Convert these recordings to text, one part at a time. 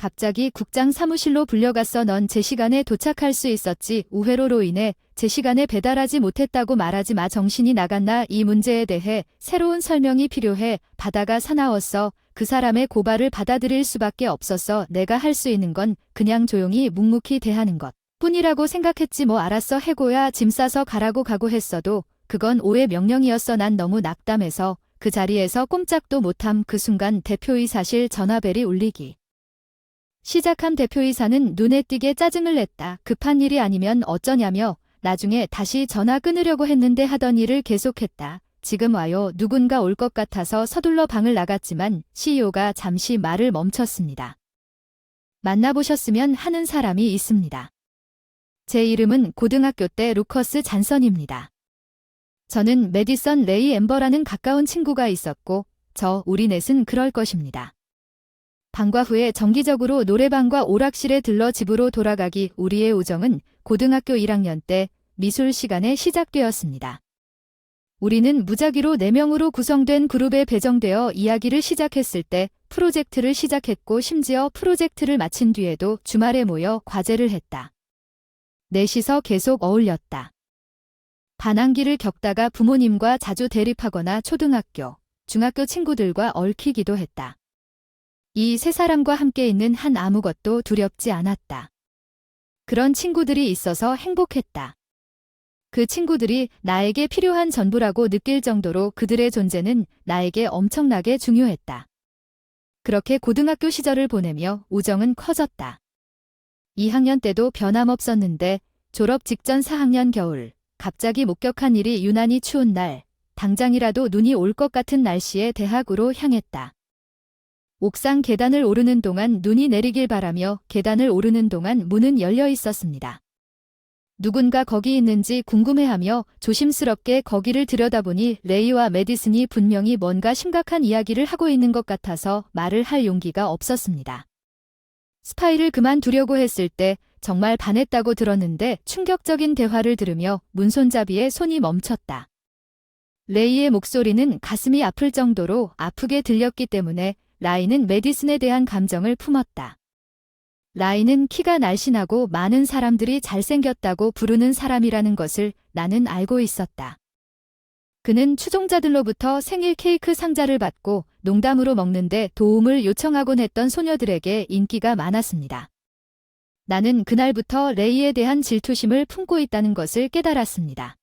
갑자기 국장 사무실로 불려갔어. 넌 제 시간에 도착할 수 있었지. 우회로로 인해 제 시간에 배달하지 못했다고 말하지 마. 정신이 나갔나? 이 문제에 대해 새로운 설명이 필요해. 바다가 사나웠어. 그 사람의 고발을 받아들일 수밖에 없었어. 내가 할 수 있는 건 그냥 조용히 묵묵히 대하는 것 뿐이라고 생각했지. 뭐 알았어 해고야. 짐 싸서 가라고 각오했어도 그건 오해 명령이었어. 난 너무 낙담해서 그 자리에서 꼼짝도 못함. 그 순간 대표이사실 전화벨이 울리기 시작함. 대표이사는 눈에 띄게 짜증을 냈다. 급한 일이 아니면 어쩌냐며 나중에 다시 전화 끊으려고 했는데 하던 일을 계속했다. 지금 와요. 누군가 올 것 같아서 서둘러 방을 나갔지만 CEO가 잠시 말을 멈췄습니다. 만나보셨으면 하는 사람이 있습니다. 제 이름은 고등학교 때 루커스 잔선입니다. 저는 메디선 레이 엠버라는 가까운 친구가 있었고 우리 넷은 그럴 것입니다. 방과 후에 정기적으로 노래방과 오락실에 들러 집으로 돌아가기. 우리의 우정은 고등학교 1학년 때 미술 시간에 시작되었습니다. 우리는 무작위로 4명으로 구성된 그룹에 배정되어 이야기를 시작했을 때 프로젝트를 시작했고 심지어 프로젝트를 마친 뒤에도 주말에 모여 과제를 했다. 넷이서 계속 어울렸다. 반항기를 겪다가 부모님과 자주 대립하거나 초등학교, 중학교 친구들과 얽히기도 했다. 이 세 사람과 함께 있는 한 아무것도 두렵지 않았다. 그런 친구들이 있어서 행복했다. 그 친구들이 나에게 필요한 전부라고 느낄 정도로 그들의 존재는 나에게 엄청나게 중요했다. 그렇게 고등학교 시절을 보내며 우정은 커졌다. 2학년 때도 변함없었는데 졸업 직전 4학년 겨울 갑자기 목격한 일이 유난히 추운 날 당장이라도 눈이 올 것 같은 날씨에 대학으로 향했다. 옥상 계단을 오르는 동안 눈이 내리길 바라며 계단을 오르는 동안 문은 열려 있었습니다. 누군가 거기 있는지 궁금해하며 조심스럽게 거기를 들여다보니 레이와 메디슨이 분명히 뭔가 심각한 이야기를 하고 있는 것 같아서 말을 할 용기가 없었습니다. 스파이를 그만두려고 했을 때 정말 반했다고 들었는데 충격적인 대화를 들으며 문손잡이에 손이 멈췄다. 레이의 목소리는 가슴이 아플 정도로 아프게 들렸기 때문에 라이는 메디슨에 대한 감정을 품었다. 라이는 키가 날씬하고 많은 사람들이 잘생겼다고 부르는 사람이라는 것을 나는 알고 있었다. 그는 추종자들로부터 생일 케이크 상자를 받고 농담으로 먹는데 도움을 요청하곤 했던 소녀들에게 인기가 많았습니다. 나는 그날부터 레이에 대한 질투심을 품고 있다는 것을 깨달았습니다.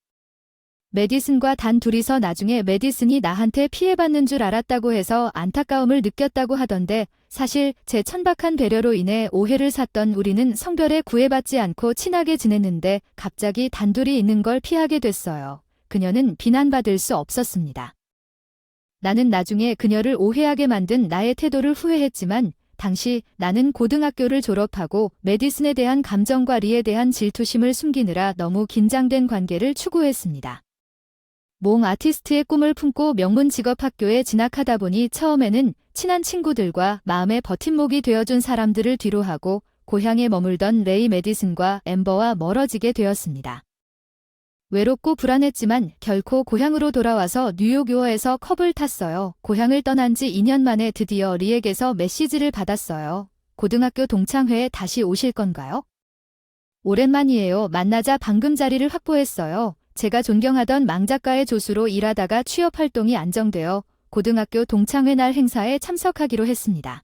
메디슨과 단 둘이서 나중에 메디슨이 나한테 피해받는 줄 알았다고 해서 안타까움을 느꼈다고 하던데 사실 제 천박한 배려로 인해 오해를 샀던 우리는 성별에 구애받지 않고 친하게 지냈는데 갑자기 단둘이 있는 걸 피하게 됐어요. 그녀는 비난받을 수 없었습니다. 나는 나중에 그녀를 오해하게 만든 나의 태도를 후회했지만 당시 나는 고등학교를 졸업하고 메디슨에 대한 감정과 리에 대한 질투심을 숨기느라 너무 긴장된 관계를 추구했습니다. 몽 아티스트의 꿈을 품고 명문 직업학교에 진학하다 보니 처음에는 친한 친구들과 마음의 버팀목이 되어준 사람들을 뒤로하고 고향에 머물던 레이 메디슨과 엠버와 멀어지게 되었습니다. 외롭고 불안했지만 결코 고향으로 돌아와서 뉴욕 유어에서 컵을 탔어요. 고향을 떠난 지 2년 만에 드디어 리에게서 메시지를 받았어요. 고등학교 동창회에 다시 오실 건가요? 오랜만이에요. 만나자 방금 자리를 확보했어요. 제가 존경하던 망작가의 조수로 일하다가 취업 활동이 안정되어 고등학교 동창회 날 행사에 참석하기로 했습니다.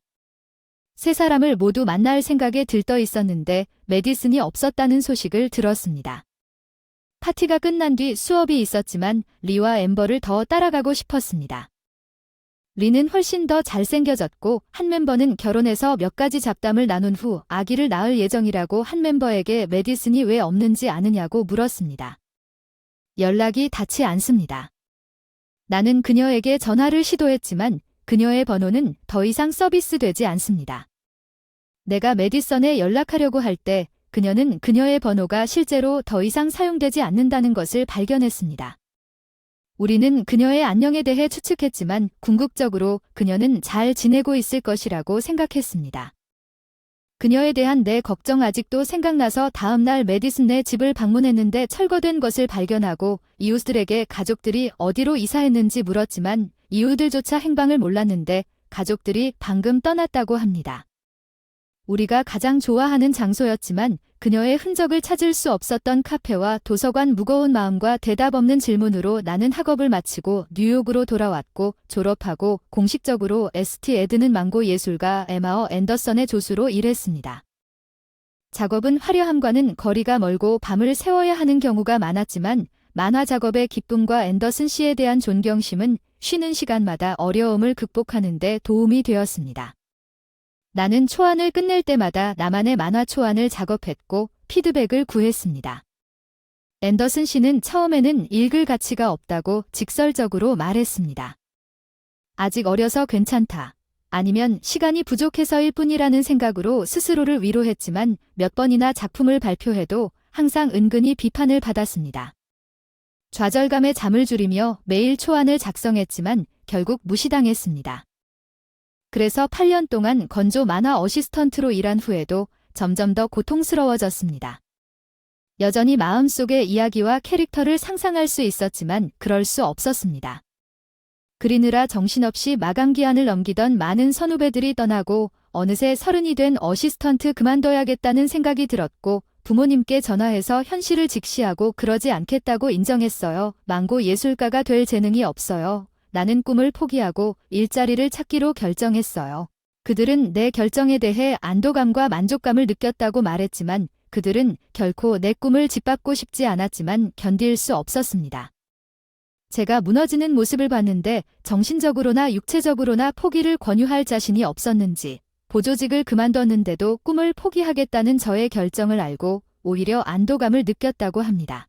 세 사람을 모두 만날 생각에 들떠 있었는데 메디슨이 없었다는 소식을 들었습니다. 파티가 끝난 뒤 수업이 있었지만 리와 엠버를 더 따라가고 싶었습니다. 리는 훨씬 더 잘생겨졌고 한 멤버는 결혼해서 몇 가지 잡담을 나눈 후 아기를 낳을 예정이라고 한 멤버에게 메디슨이 왜 없는지 아느냐고 물었습니다. 연락이 닿지 않습니다. 나는 그녀에게 전화를 시도했지만 그녀의 번호는 더 이상 서비스되지 않습니다. 내가 메디슨에 연락하려고 할 때 그녀는 그녀의 번호가 실제로 더 이상 사용되지 않는다는 것을 발견했습니다. 우리는 그녀의 안녕에 대해 추측했지만 궁극적으로 그녀는 잘 지내고 있을 것이라고 생각했습니다. 그녀에 대한 내 걱정 아직도 생각나서 다음날 메디슨네 집을 방문했는데 철거된 것을 발견하고 이웃들에게 가족들이 어디로 이사했는지 물었지만 이웃들조차 행방을 몰랐는데 가족들이 방금 떠났다고 합니다. 우리가 가장 좋아하는 장소였지만 그녀의 흔적을 찾을 수 없었던 카페와 도서관 무거운 마음과 대답 없는 질문으로 나는 학업을 마치고 뉴욕으로 돌아왔고 졸업하고 공식적으로 ST 에드는 망고 예술가 에마어 앤더슨의 조수로 일했습니다. 작업은 화려함과는 거리가 멀고 밤을 새워야 하는 경우가 많았지만 만화 작업의 기쁨과 앤더슨 씨에 대한 존경심은 쉬는 시간마다 어려움을 극복하는 데 도움이 되었습니다. 나는 초안을 끝낼 때마다 나만의 만화 초안을 작업했고 피드백을 구했습니다. 앤더슨 씨는 처음에는 읽을 가치가 없다고 직설적으로 말했습니다. 아직 어려서 괜찮다. 아니면 시간이 부족해서일 뿐이라는 생각으로 스스로를 위로했지만 몇 번이나 작품을 발표해도 항상 은근히 비판을 받았습니다. 좌절감에 잠을 줄이며 매일 초안을 작성했지만 결국 무시당했습니다. 그래서 8년 동안 건조 만화 어시스턴트로 일한 후에도 점점 더 고통스러워졌습니다. 여전히 마음속의 이야기와 캐릭터를 상상할 수 있었지만 그럴 수 없었습니다. 그리느라 정신없이 마감기한을 넘기던 많은 선후배들이 떠나고 어느새 30이 된 어시스턴트 그만둬야겠다는 생각이 들었고 부모님께 전화해서 현실을 직시하고 그러지 않겠다고 인정했어요. 망고 예술가가 될 재능이 없어요. 나는 꿈을 포기하고 일자리를 찾기로 결정했어요. 그들은 내 결정에 대해 안도감과 만족감을 느꼈다고 말했지만 그들은 결코 내 꿈을 짓밟고 싶지 않았지만 견딜 수 없었습니다. 제가 무너지는 모습을 봤는데 정신적으로나 육체적으로나 포기를 권유할 자신이 없었는지 보조직을 그만뒀는데도 꿈을 포기하겠다는 저의 결정을 알고 오히려 안도감을 느꼈다고 합니다.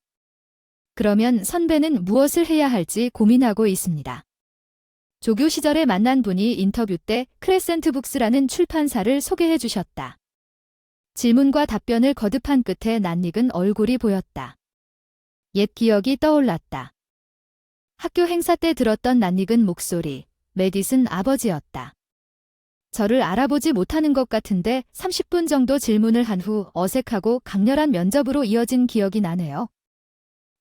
그러면 선배는 무엇을 해야 할지 고민하고 있습니다. 조교 시절에 만난 분이 인터뷰 때 크레센트 북스라는 출판사를 소개해 주셨다. 질문과 답변을 거듭한 끝에 낯익은 얼굴이 보였다. 옛 기억이 떠올랐다. 학교 행사 때 들었던 낯익은 목소리, 메디슨 아버지였다. 저를 알아보지 못하는 것 같은데 30분 정도 질문을 한 후 어색하고 강렬한 면접으로 이어진 기억이 나네요.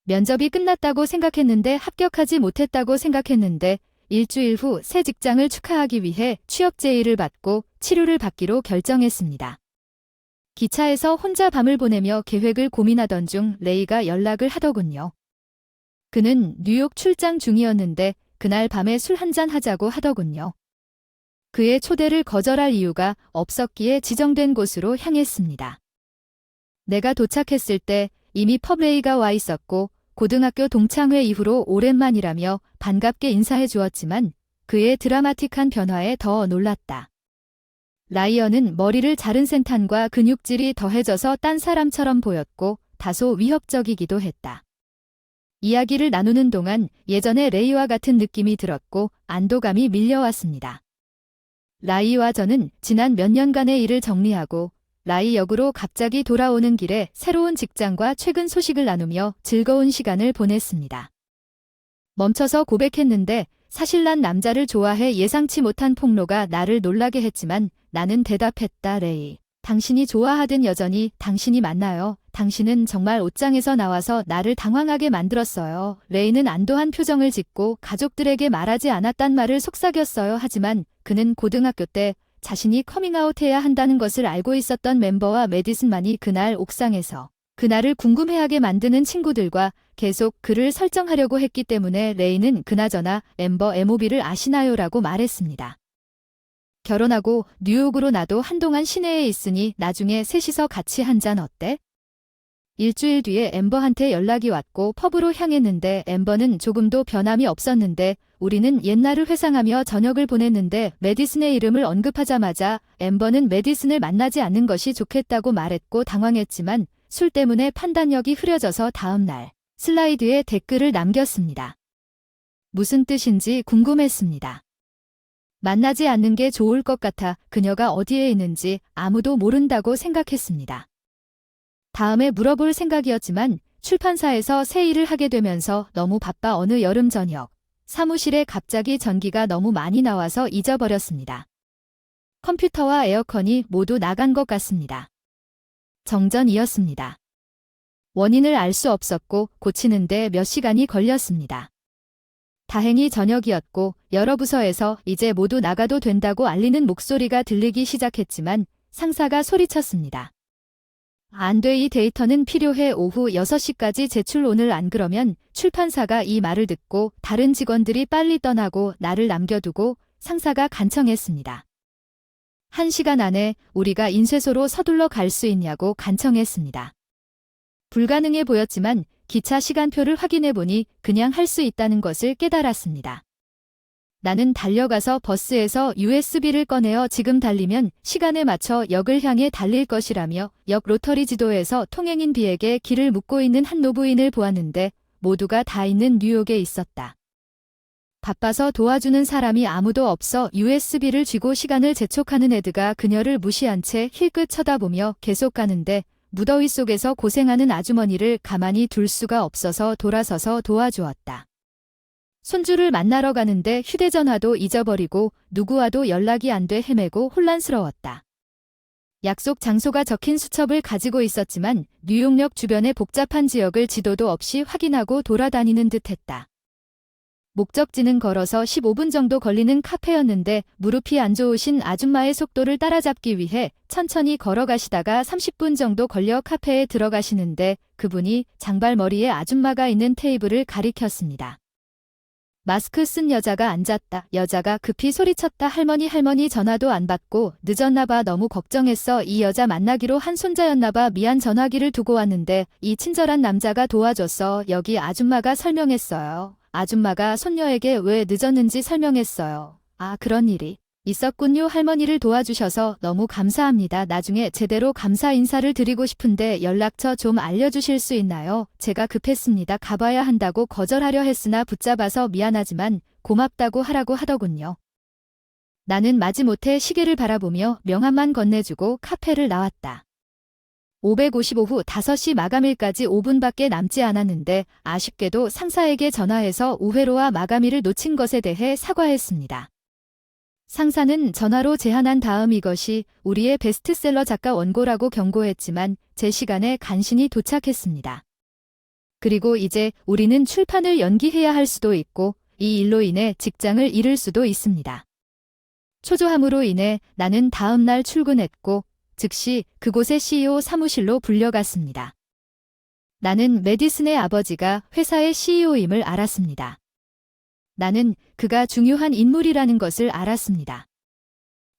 면접이 끝났다고 생각했는데 합격하지 못했다고 생각했는데 일주일 후 새 직장을 축하하기 위해 취업 제의를 받고 치료를 받기로 결정했습니다. 기차에서 혼자 밤을 보내며 계획을 고민하던 중 레이가 연락을 하더군요. 그는 뉴욕 출장 중이었는데 그날 밤에 술 한잔 하자고 하더군요. 그의 초대를 거절할 이유가 없었기에 지정된 곳으로 향했습니다. 내가 도착했을 때 이미 펍레이가 와 있었고 고등학교 동창회 이후로 오랜만이라며 반갑게 인사해 주었지만 그의 드라마틱한 변화에 더 놀랐다. 라이언은 머리를 자른 센탄과 근육질이 더해져서 딴 사람처럼 보였고 다소 위협적이기도 했다. 이야기를 나누는 동안 예전의 레이와 같은 느낌이 들었고 안도감이 밀려왔습니다. 라이와 저는 지난 몇 년간의 일을 정리하고 라이 역으로 갑자기 돌아오는 길에 새로운 직장과 최근 소식을 나누며 즐거운 시간을 보냈습니다. 멈춰서 고백했는데 사실 난 남자를 좋아해 예상치 못한 폭로가 나를 놀라게 했지만 나는 대답했다. 레이. 당신이 좋아하든 여전히 당신이 맞나요? 당신은 정말 옷장에서 나와서 나를 당황하게 만들었어요. 레이는 안도한 표정을 짓고 가족들에게 말하지 않았단 말을 속삭였어요. 하지만 그는 고등학교 때 자신이 커밍아웃해야 한다는 것을 알고 있었던 멤버와 메디슨만이 그날 옥상에서 그날을 궁금해하게 만드는 친구들과 계속 그를 설정하려고 했기 때문에 레이는 그나저나 엠버 MOB를 아시나요? 라고 말했습니다. 결혼하고 뉴욕으로 나도 한동안 시내에 있으니 나중에 셋이서 같이 한잔 어때? 일주일 뒤에 엠버한테 연락이 왔고 펍으로 향했는데 엠버는 조금도 변함이 없었는데 우리는 옛날을 회상하며 저녁을 보냈는데 메디슨의 이름을 언급하자마자 엠버는 메디슨을 만나지 않는 것이 좋겠다고 말했고 당황했지만 술 때문에 판단력이 흐려져서 다음 날 슬라이드에 댓글을 남겼습니다. 무슨 뜻인지 궁금했습니다. 만나지 않는 게 좋을 것 같아 그녀가 어디에 있는지 아무도 모른다고 생각했습니다. 다음에 물어볼 생각이었지만 출판사에서 새 일을 하게 되면서 너무 바빠 어느 여름 저녁 사무실에 갑자기 전기가 너무 많이 나와서 잊어버렸습니다. 컴퓨터와 에어컨이 모두 나간 것 같습니다. 정전이었습니다. 원인을 알 수 없었고 고치는데 몇 시간이 걸렸습니다. 다행히 저녁이었고 여러 부서에서 이제 모두 나가도 된다고 알리는 목소리가 들리기 시작했지만 상사가 소리쳤습니다. 안 돼, 이 데이터는 필요해. 오후 6시까지 제출. 오늘 안 그러면 출판사가 이 말을 듣고 다른 직원들이 빨리 떠나고 나를 남겨두고. 상사가 간청했습니다. 1시간 안에 우리가 인쇄소로 서둘러 갈 수 있냐고 간청했습니다. 불가능해 보였지만 기차 시간표를 확인해보니 그냥 할 수 있다는 것을 깨달았습니다. 나는 달려가서 버스에서 USB를 꺼내어 지금 달리면 시간에 맞춰 역을 향해 달릴 것이라며 역 로터리 지도에서 통행인 B에게 길을 묻고 있는 한 노부인을 보았는데 모두가 다 있는 뉴욕에 있었다. 바빠서 도와주는 사람이 아무도 없어 USB를 쥐고 시간을 재촉하는 에드가 그녀를 무시한 채 힐끗 쳐다보며 계속 가는데 무더위 속에서 고생하는 아주머니를 가만히 둘 수가 없어서 돌아서서 도와주었다. 손주를 만나러 가는데 휴대전화도 잊어버리고 누구와도 연락이 안 돼 헤매고 혼란스러웠다. 약속 장소가 적힌 수첩을 가지고 있었지만 뉴욕역 주변의 복잡한 지역을 지도도 없이 확인하고 돌아다니는 듯했다. 목적지는 걸어서 15분 정도 걸리는 카페였는데 무릎이 안 좋으신 아줌마의 속도를 따라잡기 위해 천천히 걸어가시다가 30분 정도 걸려 카페에 들어가시는데 그분이 장발머리의 아줌마가 있는 테이블을 가리켰습니다. 마스크 쓴 여자가 앉았다. 여자가 급히 소리쳤다. 할머니 전화도 안 받고 늦었나 봐. 너무 걱정했어. 이 여자 만나기로 한 손자였나 봐. 미안, 전화기를 두고 왔는데 이 친절한 남자가 도와줬어. 여기 아줌마가 설명했어요. 아줌마가 손녀에게 왜 늦었는지 설명했어요. 아, 그런 일이 있었군요. 할머니를 도와주셔서 너무 감사합니다. 나중에 제대로 감사 인사를 드리고 싶은데 연락처 좀 알려주실 수 있나요? 제가 급했습니다. 가봐야 한다고 거절하려 했으나 붙잡아서 미안하지만 고맙다고 하라고 하더군요. 나는 마지못해 시계를 바라보며 명함만 건네주고 카페를 나왔다. 555후 5시 마감일까지 5분밖에 남지 않았는데 아쉽게도 상사에게 전화해서 우회로와 마감일을 놓친 것에 대해 사과했습니다. 상사는 전화로 제안한 다음 이것이 우리의 베스트셀러 작가 원고라고 경고했지만 제 시간에 간신히 도착했습니다. 그리고 이제 우리는 출판을 연기해야 할 수도 있고 이 일로 인해 직장을 잃을 수도 있습니다. 초조함으로 인해 나는 다음 날 출근했고 즉시 그곳의 CEO 사무실로 불려갔습니다. 나는 메디슨의 아버지가 회사의 CEO임을 알았습니다. 나는 그가 중요한 인물이라는 것을 알았습니다.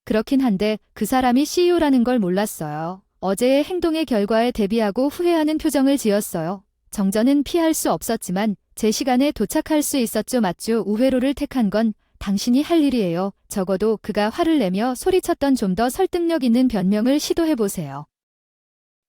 그렇긴 한데 그 사람이 CEO라는 걸 몰랐어요. 어제의 행동의 결과에 대비하고 후회하는 표정을 지었어요. 정전은 피할 수 없었지만 제 시간에 도착할 수 있었죠. 맞죠. 우회로를 택한 건 당신이 할 일이에요. 적어도 그가 화를 내며 소리쳤던 좀 더 설득력 있는 변명을 시도해보세요.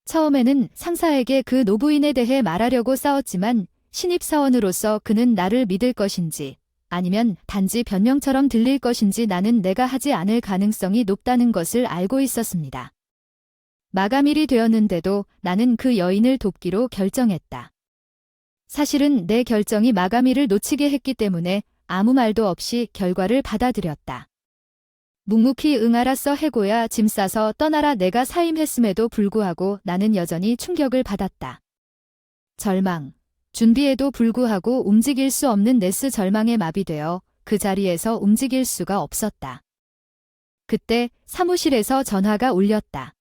처음에는 상사에게 그 노부인에 대해 말하려고 싸웠지만 신입사원으로서 그는 나를 믿을 것인지 아니면 단지 변명처럼 들릴 것인지 나는 내가 하지 않을 가능성이 높다는 것을 알고 있었습니다. 마감일이 되었는데도 나는 그 여인을 돕기로 결정했다. 사실은 내 결정이 마감일을 놓치게 했기 때문에 아무 말도 없이 결과를 받아들였다. 묵묵히 응 알았어 해고야 짐 싸서 떠나라. 내가 사임했음에도 불구하고 나는 여전히 충격을 받았다. 절망, 준비에도 불구하고 움직일 수 없는 네스 절망에 마비되어 그 자리에서 움직일 수가 없었다. 그때 사무실에서 전화가 울렸다.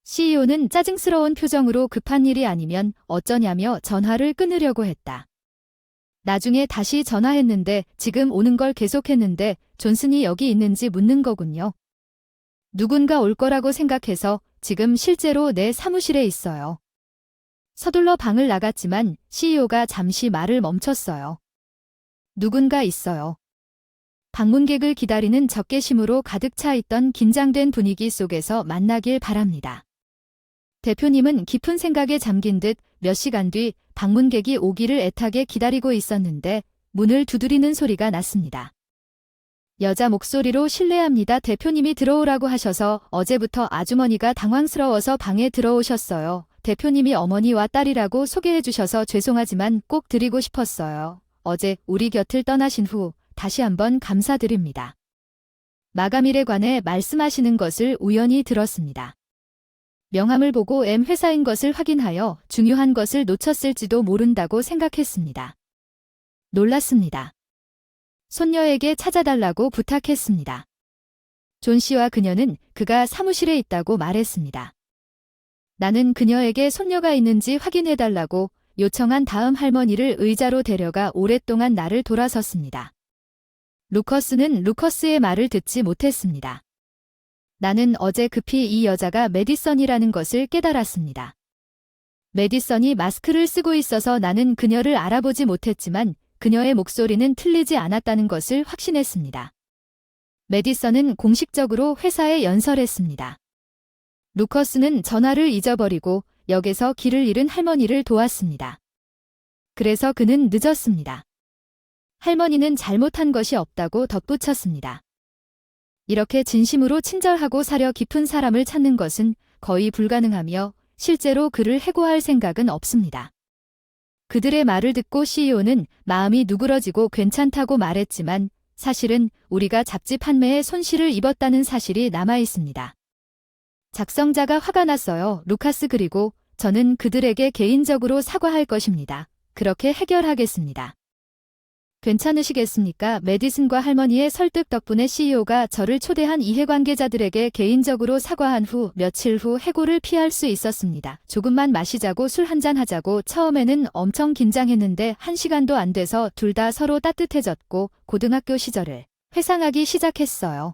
CEO는 짜증스러운 표정으로 급한 일이 아니면 어쩌냐며 전화를 끊으려고 했다. 나중에 다시 전화했는데 지금 오는 걸 계속했는데 존슨이 여기 있는지 묻는 거군요. 누군가 올 거라고 생각해서 지금 실제로 내 사무실에 있어요. 서둘러 방을 나갔지만 CEO가 잠시 말을 멈췄어요. 누군가 있어요. 방문객을 기다리는 적개심으로 가득 차 있던 긴장된 분위기 속에서 만나길 바랍니다. 대표님은 깊은 생각에 잠긴 듯 몇 시간 뒤 방문객이 오기를 애타게 기다리고 있었는데 문을 두드리는 소리가 났습니다. 여자 목소리로 실례합니다. 대표님이 들어오라고 하셔서 어제부터 아주머니가 당황스러워서 방에 들어오셨어요. 대표님이 어머니와 딸이라고 소개해 주셔서 죄송하지만 꼭 드리고 싶었어요. 어제 우리 곁을 떠나신 후 다시 한번 감사드립니다. 마감일에 관해 말씀하시는 것을 우연히 들었습니다. 명함을 보고 M 회사인 것을 확인하여 중요한 것을 놓쳤을지도 모른다고 생각했습니다. 놀랐습니다. 손녀에게 찾아달라고 부탁했습니다. 존 씨와 그녀는 그가 사무실에 있다고 말했습니다. 나는 그녀에게 손녀가 있는지 확인해달라고 요청한 다음 할머니를 의자로 데려가 오랫동안 나를 돌아섰습니다. 루커스는 루커스의 말을 듣지 못했습니다. 나는 어제 급히 이 여자가 메디선이라는 것을 깨달았습니다. 메디선이 마스크를 쓰고 있어서 나는 그녀를 알아보지 못했지만 그녀의 목소리는 틀리지 않았다는 것을 확신했습니다. 메디선은 공식적으로 회사에 연설했습니다. 루커스는 전화를 잊어버리고 역에서 길을 잃은 할머니를 도왔습니다. 그래서 그는 늦었습니다. 할머니는 잘못한 것이 없다고 덧붙였습니다. 이렇게 진심으로 친절하고 사려 깊은 사람을 찾는 것은 거의 불가능하며 실제로 그를 해고할 생각은 없습니다. 그들의 말을 듣고 CEO는 마음이 누그러지고 괜찮다고 말했지만 사실은 우리가 잡지 판매에 손실을 입었다는 사실이 남아 있습니다. 작성자가 화가 났어요. 루카스 그리고 저는 그들에게 개인적으로 사과할 것입니다. 그렇게 해결하겠습니다. 괜찮으시겠습니까? 메디슨과 할머니의 설득 덕분에 CEO가 저를 초대한 이해관계자들에게 개인적으로 사과한 후 며칠 후 해고를 피할 수 있었습니다. 조금만 마시자고 술 한잔 하자고 처음에는 엄청 긴장했는데 1시간도 안 돼서 둘 다 서로 따뜻해졌고 고등학교 시절을 회상하기 시작했어요.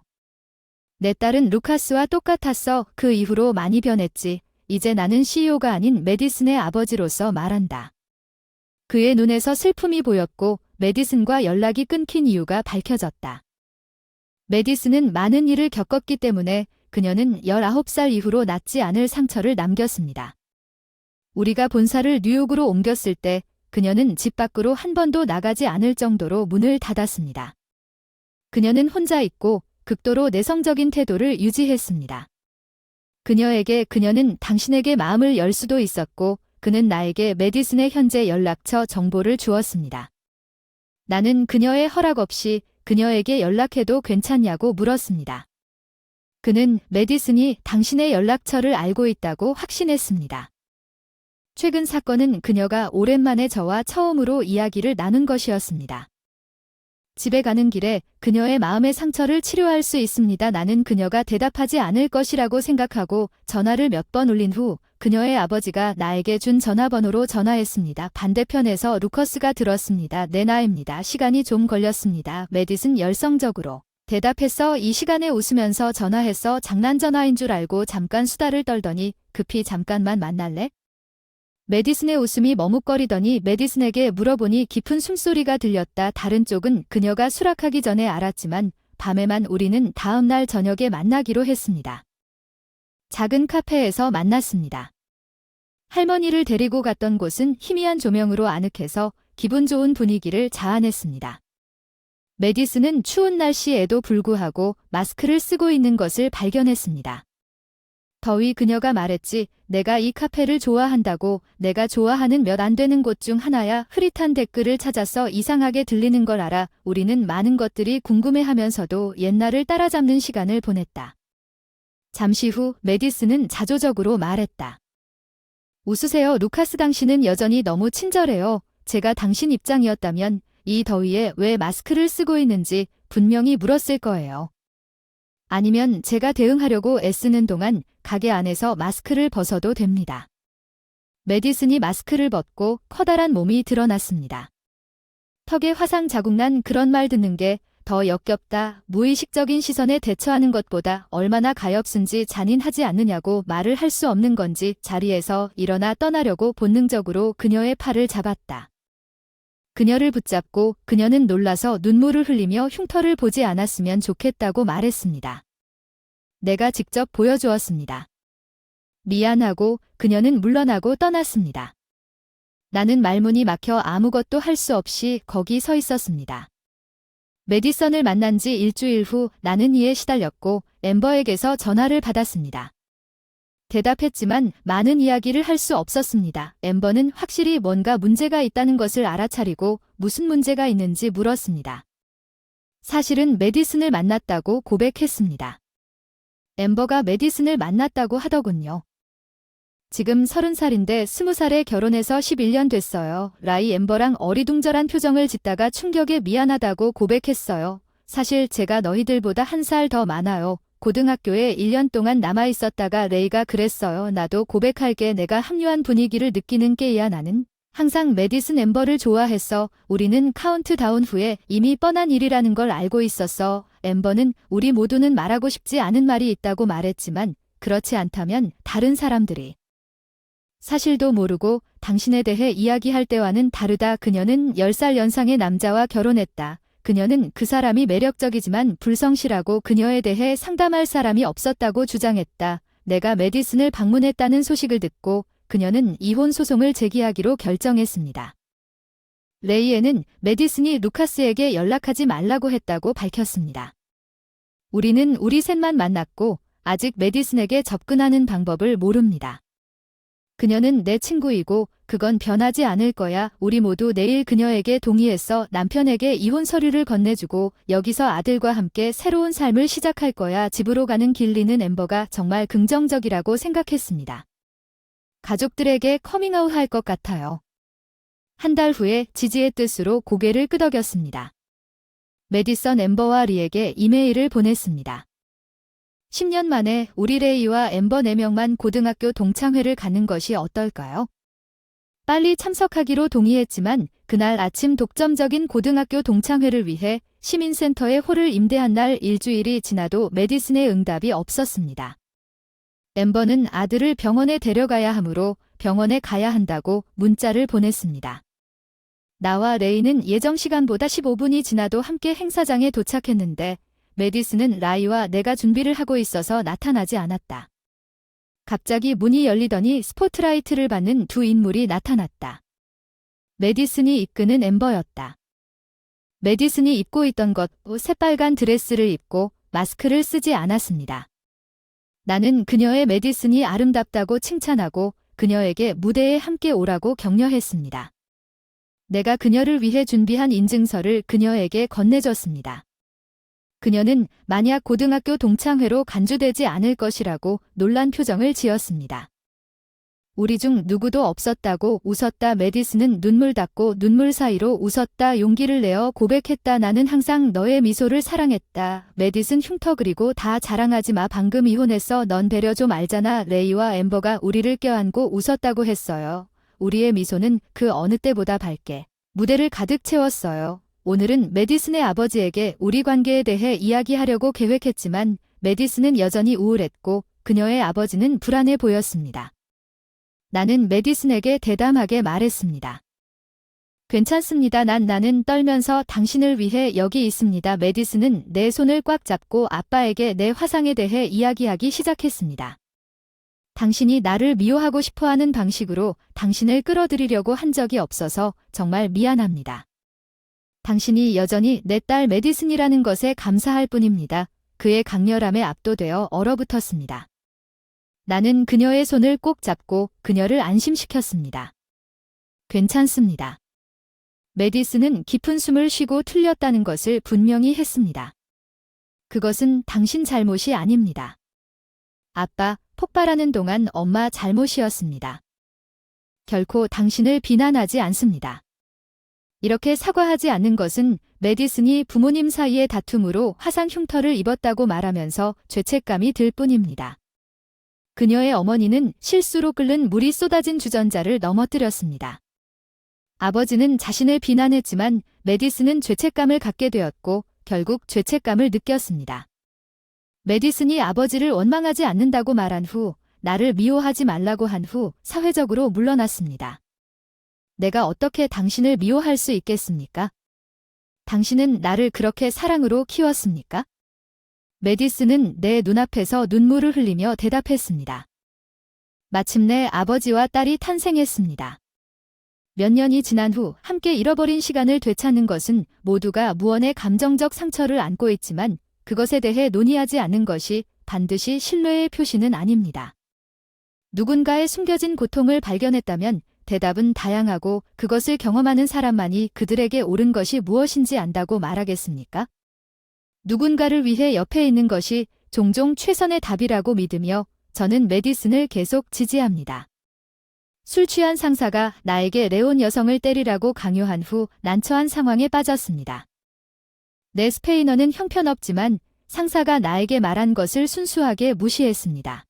내 딸은 루카스와 똑같았어. 그 이후로 많이 변했지. 이제 나는 CEO가 아닌 메디슨의 아버지로서 말한다. 그의 눈에서 슬픔이 보였고 메디슨과 연락이 끊긴 이유가 밝혀졌다. 메디슨은 많은 일을 겪었기 때문에 그녀는 19살 이후로 낫지 않을 상처를 남겼습니다. 우리가 본사를 뉴욕으로 옮겼을 때 그녀는 집 밖으로 한 번도 나가지 않을 정도로 문을 닫았습니다. 그녀는 혼자 있고 극도로 내성적인 태도를 유지했습니다. 그녀는 당신에게 마음을 열 수도 있었고 그는 나에게 메디슨의 현재 연락처 정보를 주었습니다. 나는 그녀의 허락 없이 그녀에게 연락해도 괜찮냐고 물었습니다. 그는 메디슨이 당신의 연락처를 알고 있다고 확신했습니다. 최근 사건은 그녀가 오랜만에 저와 처음으로 이야기를 나눈 것이었습니다. 집에 가는 길에 그녀의 마음의 상처를 치료할 수 있습니다. 나는 그녀가 대답하지 않을 것이라고 생각하고 전화를 몇 번 울린 후 그녀의 아버지가 나에게 준 전화번호로 전화했습니다. 반대편에서 루커스가 들었습니다. 내 나입니다. 시간이 좀 걸렸습니다. 메디슨 열성적으로 대답했어. 이 시간에 웃으면서 전화했어. 장난 전화인 줄 알고 잠깐 수다를 떨더니 급히 잠깐만 만날래? 메디슨의 웃음이 머뭇거리더니 메디슨에게 물어보니 깊은 숨소리가 들렸다. 다른 쪽은 그녀가 수락하기 전에 알았지만 밤에만 우리는 다음 날 저녁에 만나기로 했습니다. 작은 카페에서 만났습니다. 할머니를 데리고 갔던 곳은 희미한 조명으로 아늑해서 기분 좋은 분위기를 자아냈습니다. 메디슨은 추운 날씨에도 불구하고 마스크를 쓰고 있는 것을 발견했습니다. 더위 그녀가 말했지. 내가 이 카페를 좋아한다고. 내가 좋아하는 몇 안 되는 곳 중 하나야. 흐릿한 댓글을 찾아서 이상하게 들리는 걸 알아. 우리는 많은 것들이 궁금해하면서도 옛날을 따라잡는 시간을 보냈다. 잠시 후 메디슨은 자조적으로 말했다. 웃으세요. 루카스 당신은 여전히 너무 친절해요. 제가 당신 입장이었다면 이 더위에 왜 마스크를 쓰고 있는지 분명히 물었을 거예요. 아니면 제가 대응하려고 애쓰는 동안 가게 안에서 마스크를 벗어도 됩니다. 메디슨이 마스크를 벗고 커다란 몸이 드러났습니다. 턱에 화상 자국 난 그런 말 듣는 게 더 역겹다. 무의식적인 시선에 대처하는 것보다 얼마나 가엾은지 잔인하지 않느냐고 말을 할 수 없는 건지 자리에서 일어나 떠나려고 본능적으로 그녀의 팔을 잡았다. 그녀를 붙잡고 그녀는 놀라서 눈물을 흘리며 흉터를 보지 않았으면 좋겠다고 말했습니다. 내가 직접 보여주었습니다. 미안하고 그녀는 물러나고 떠났습니다. 나는 말문이 막혀 아무것도 할 수 없이 거기 서 있었습니다. 메디선을 만난 지 일주일 후 나는 이에 시달렸고 엠버에게서 전화를 받았습니다. 대답했지만 많은 이야기를 할 수 없었습니다. 엠버는 확실히 뭔가 문제가 있다는 것을 알아차리고 무슨 문제가 있는지 물었습니다. 사실은 메디슨을 만났다고 고백했습니다. 엠버가 메디슨을 만났다고 하더군요. 지금 30살인데 20살에 결혼해서 11년 됐어요. 라이 엠버랑 어리둥절한 표정을 짓다가 충격에 미안하다고 고백했어요. 사실 제가 너희들보다 1살 더 많아요. 고등학교에 1년 동안 남아있었다가 레이가 그랬어요. 나도 고백할게. 내가 합류한 분위기를 느끼는 게야. 나는 항상 매디슨 엠버를 좋아했어. 우리는 카운트다운 후에 이미 뻔한 일이라는 걸 알고 있었어. 엠버는 우리 모두는 말하고 싶지 않은 말이 있다고 말했지만 그렇지 않다면 다른 사람들이 사실도 모르고 당신에 대해 이야기할 때와는 다르다. 그녀는 10살 연상의 남자와 결혼했다. 그녀는 그 사람이 매력적이지만 불성실하고 그녀에 대해 상담할 사람이 없었다고 주장했다. 내가 매디슨을 방문했다는 소식을 듣고 그녀는 이혼 소송을 제기하기로 결정했습니다. 레이에는 매디슨이 루카스에게 연락하지 말라고 했다고 밝혔습니다. 우리는 우리 셋만 만났고 아직 매디슨에게 접근하는 방법을 모릅니다. 그녀는 내 친구이고 그건 변하지 않을 거야. 우리 모두 내일 그녀에게 동의해서 남편에게 이혼 서류를 건네주고 여기서 아들과 함께 새로운 삶을 시작할 거야. 집으로 가는 길리는 엠버가 정말 긍정적이라고 생각했습니다. 가족들에게 커밍아웃 할 것 같아요. 한 달 후에 지지의 뜻으로 고개를 끄덕였습니다. 매디선 엠버와 리에게 이메일을 보냈습니다. 10년 만에 우리 레이와 엠버 4명만 고등학교 동창회를 가는 것이 어떨까요? 빨리 참석하기로 동의했지만 그날 아침 독점적인 고등학교 동창회를 위해 시민센터에 홀을 임대한 날 일주일이 지나도 매디슨의 응답이 없었습니다. 엠버는 아들을 병원에 데려가야 하므로 병원에 가야 한다고 문자를 보냈습니다. 나와 레이는 예정 시간보다 15분이 지나도 함께 행사장에 도착했는데 매디슨은 라이와 내가 준비를 하고 있어서 나타나지 않았다. 갑자기 문이 열리더니 스포트라이트를 받는 두 인물이 나타났다. 매디슨이 이끄는 엠버였다. 매디슨이 입고 있던 것 새빨간 드레스를 입고 마스크를 쓰지 않았습니다. 나는 그녀의 매디슨이 아름답다고 칭찬하고 그녀에게 무대에 함께 오라고 격려했습니다. 내가 그녀를 위해 준비한 인증서를 그녀에게 건네줬습니다. 그녀는 만약 고등학교 동창회로 간주되지 않을 것이라고 놀란 표정을 지었습니다. 우리 중 누구도 없었다고 웃었다. 매디슨은 눈물 닦고 눈물 사이로 웃었다. 용기를 내어 고백했다. 나는 항상 너의 미소를 사랑했다. 매디슨 흉터 그리고 다 자랑하지 마. 방금 이혼했어. 넌 배려 좀 알잖아. 레이와 엠버가 우리를 껴안고 웃었다고 했어요. 우리의 미소는 그 어느 때보다 밝게 무대를 가득 채웠어요. 오늘은 매디슨의 아버지에게 우리 관계에 대해 이야기하려고 계획했지만 매디슨은 여전히 우울했고 그녀의 아버지는 불안해 보였습니다. 나는 매디슨에게 대담하게 말했습니다. 괜찮습니다. 나는 떨면서 당신을 위해 여기 있습니다. 매디슨은 내 손을 꽉 잡고 아빠에게 내 화상에 대해 이야기하기 시작했습니다. 당신이 나를 미워하고 싶어하는 방식으로 당신을 끌어들이려고 한 적이 없어서 정말 미안합니다. 당신이 여전히 내 딸 매디슨이라는 것에 감사할 뿐입니다. 그의 강렬함에 압도되어 얼어붙었습니다. 나는 그녀의 손을 꼭 잡고 그녀를 안심시켰습니다. 괜찮습니다. 매디슨은 깊은 숨을 쉬고 틀렸다는 것을 분명히 했습니다. 그것은 당신 잘못이 아닙니다. 아빠, 폭발하는 동안 엄마 잘못이었습니다. 결코 당신을 비난하지 않습니다. 이렇게 사과하지 않는 것은 매디슨이 부모님 사이의 다툼으로 화상 흉터를 입었다고 말하면서 죄책감이 들 뿐입니다. 그녀의 어머니는 실수로 끓는 물이 쏟아진 주전자를 넘어뜨렸습니다. 아버지는 자신을 비난했지만 매디슨은 죄책감을 갖게 되었고 결국 죄책감을 느꼈습니다. 매디슨이 아버지를 원망하지 않는다고 말한 후 나를 미워하지 말라고 한 후 사회적으로 물러났습니다. 내가 어떻게 당신을 미워할 수 있겠습니까? 당신은 나를 그렇게 사랑으로 키웠습니까? 매디슨은 내 눈앞에서 눈물을 흘리며 대답했습니다. 마침내 아버지와 딸이 탄생했습니다. 몇 년이 지난 후 함께 잃어버린 시간을 되찾는 것은 모두가 무언의 감정적 상처를 안고 있지만 그것에 대해 논의하지 않는 것이 반드시 신뢰의 표시는 아닙니다. 누군가의 숨겨진 고통을 발견했다면 대답은 다양하고 그것을 경험하는 사람만이 그들에게 옳은 것이 무엇인지 안다고 말하겠습니까? 누군가를 위해 옆에 있는 것이 종종 최선의 답이라고 믿으며 저는 매디슨을 계속 지지합니다. 술 취한 상사가 나에게 레온 여성을 때리라고 강요한 후 난처한 상황에 빠졌습니다. 내 스페인어는 형편없지만 상사가 나에게 말한 것을 순수하게 무시했습니다.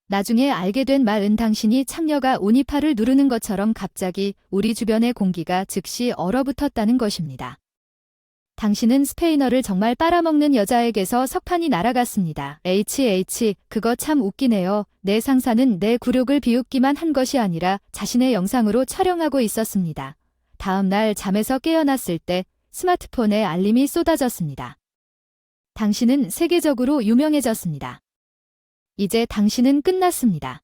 나중에 알게 된 말은 당신이 창녀가 오니파를 누르는 것처럼 갑자기 우리 주변의 공기가 즉시 얼어붙었다는 것입니다. 당신은 스페인어를 정말 빨아먹는 여자에게서 석판이 날아갔습니다. 그거 참 웃기네요. 내 상사는 내 굴욕을 비웃기만 한 것이 아니라 자신의 영상으로 촬영하고 있었습니다. 다음 날 잠에서 깨어났을 때 스마트폰에 알림이 쏟아졌습니다. 당신은 세계적으로 유명해졌습니다. 이제 당신은 끝났습니다.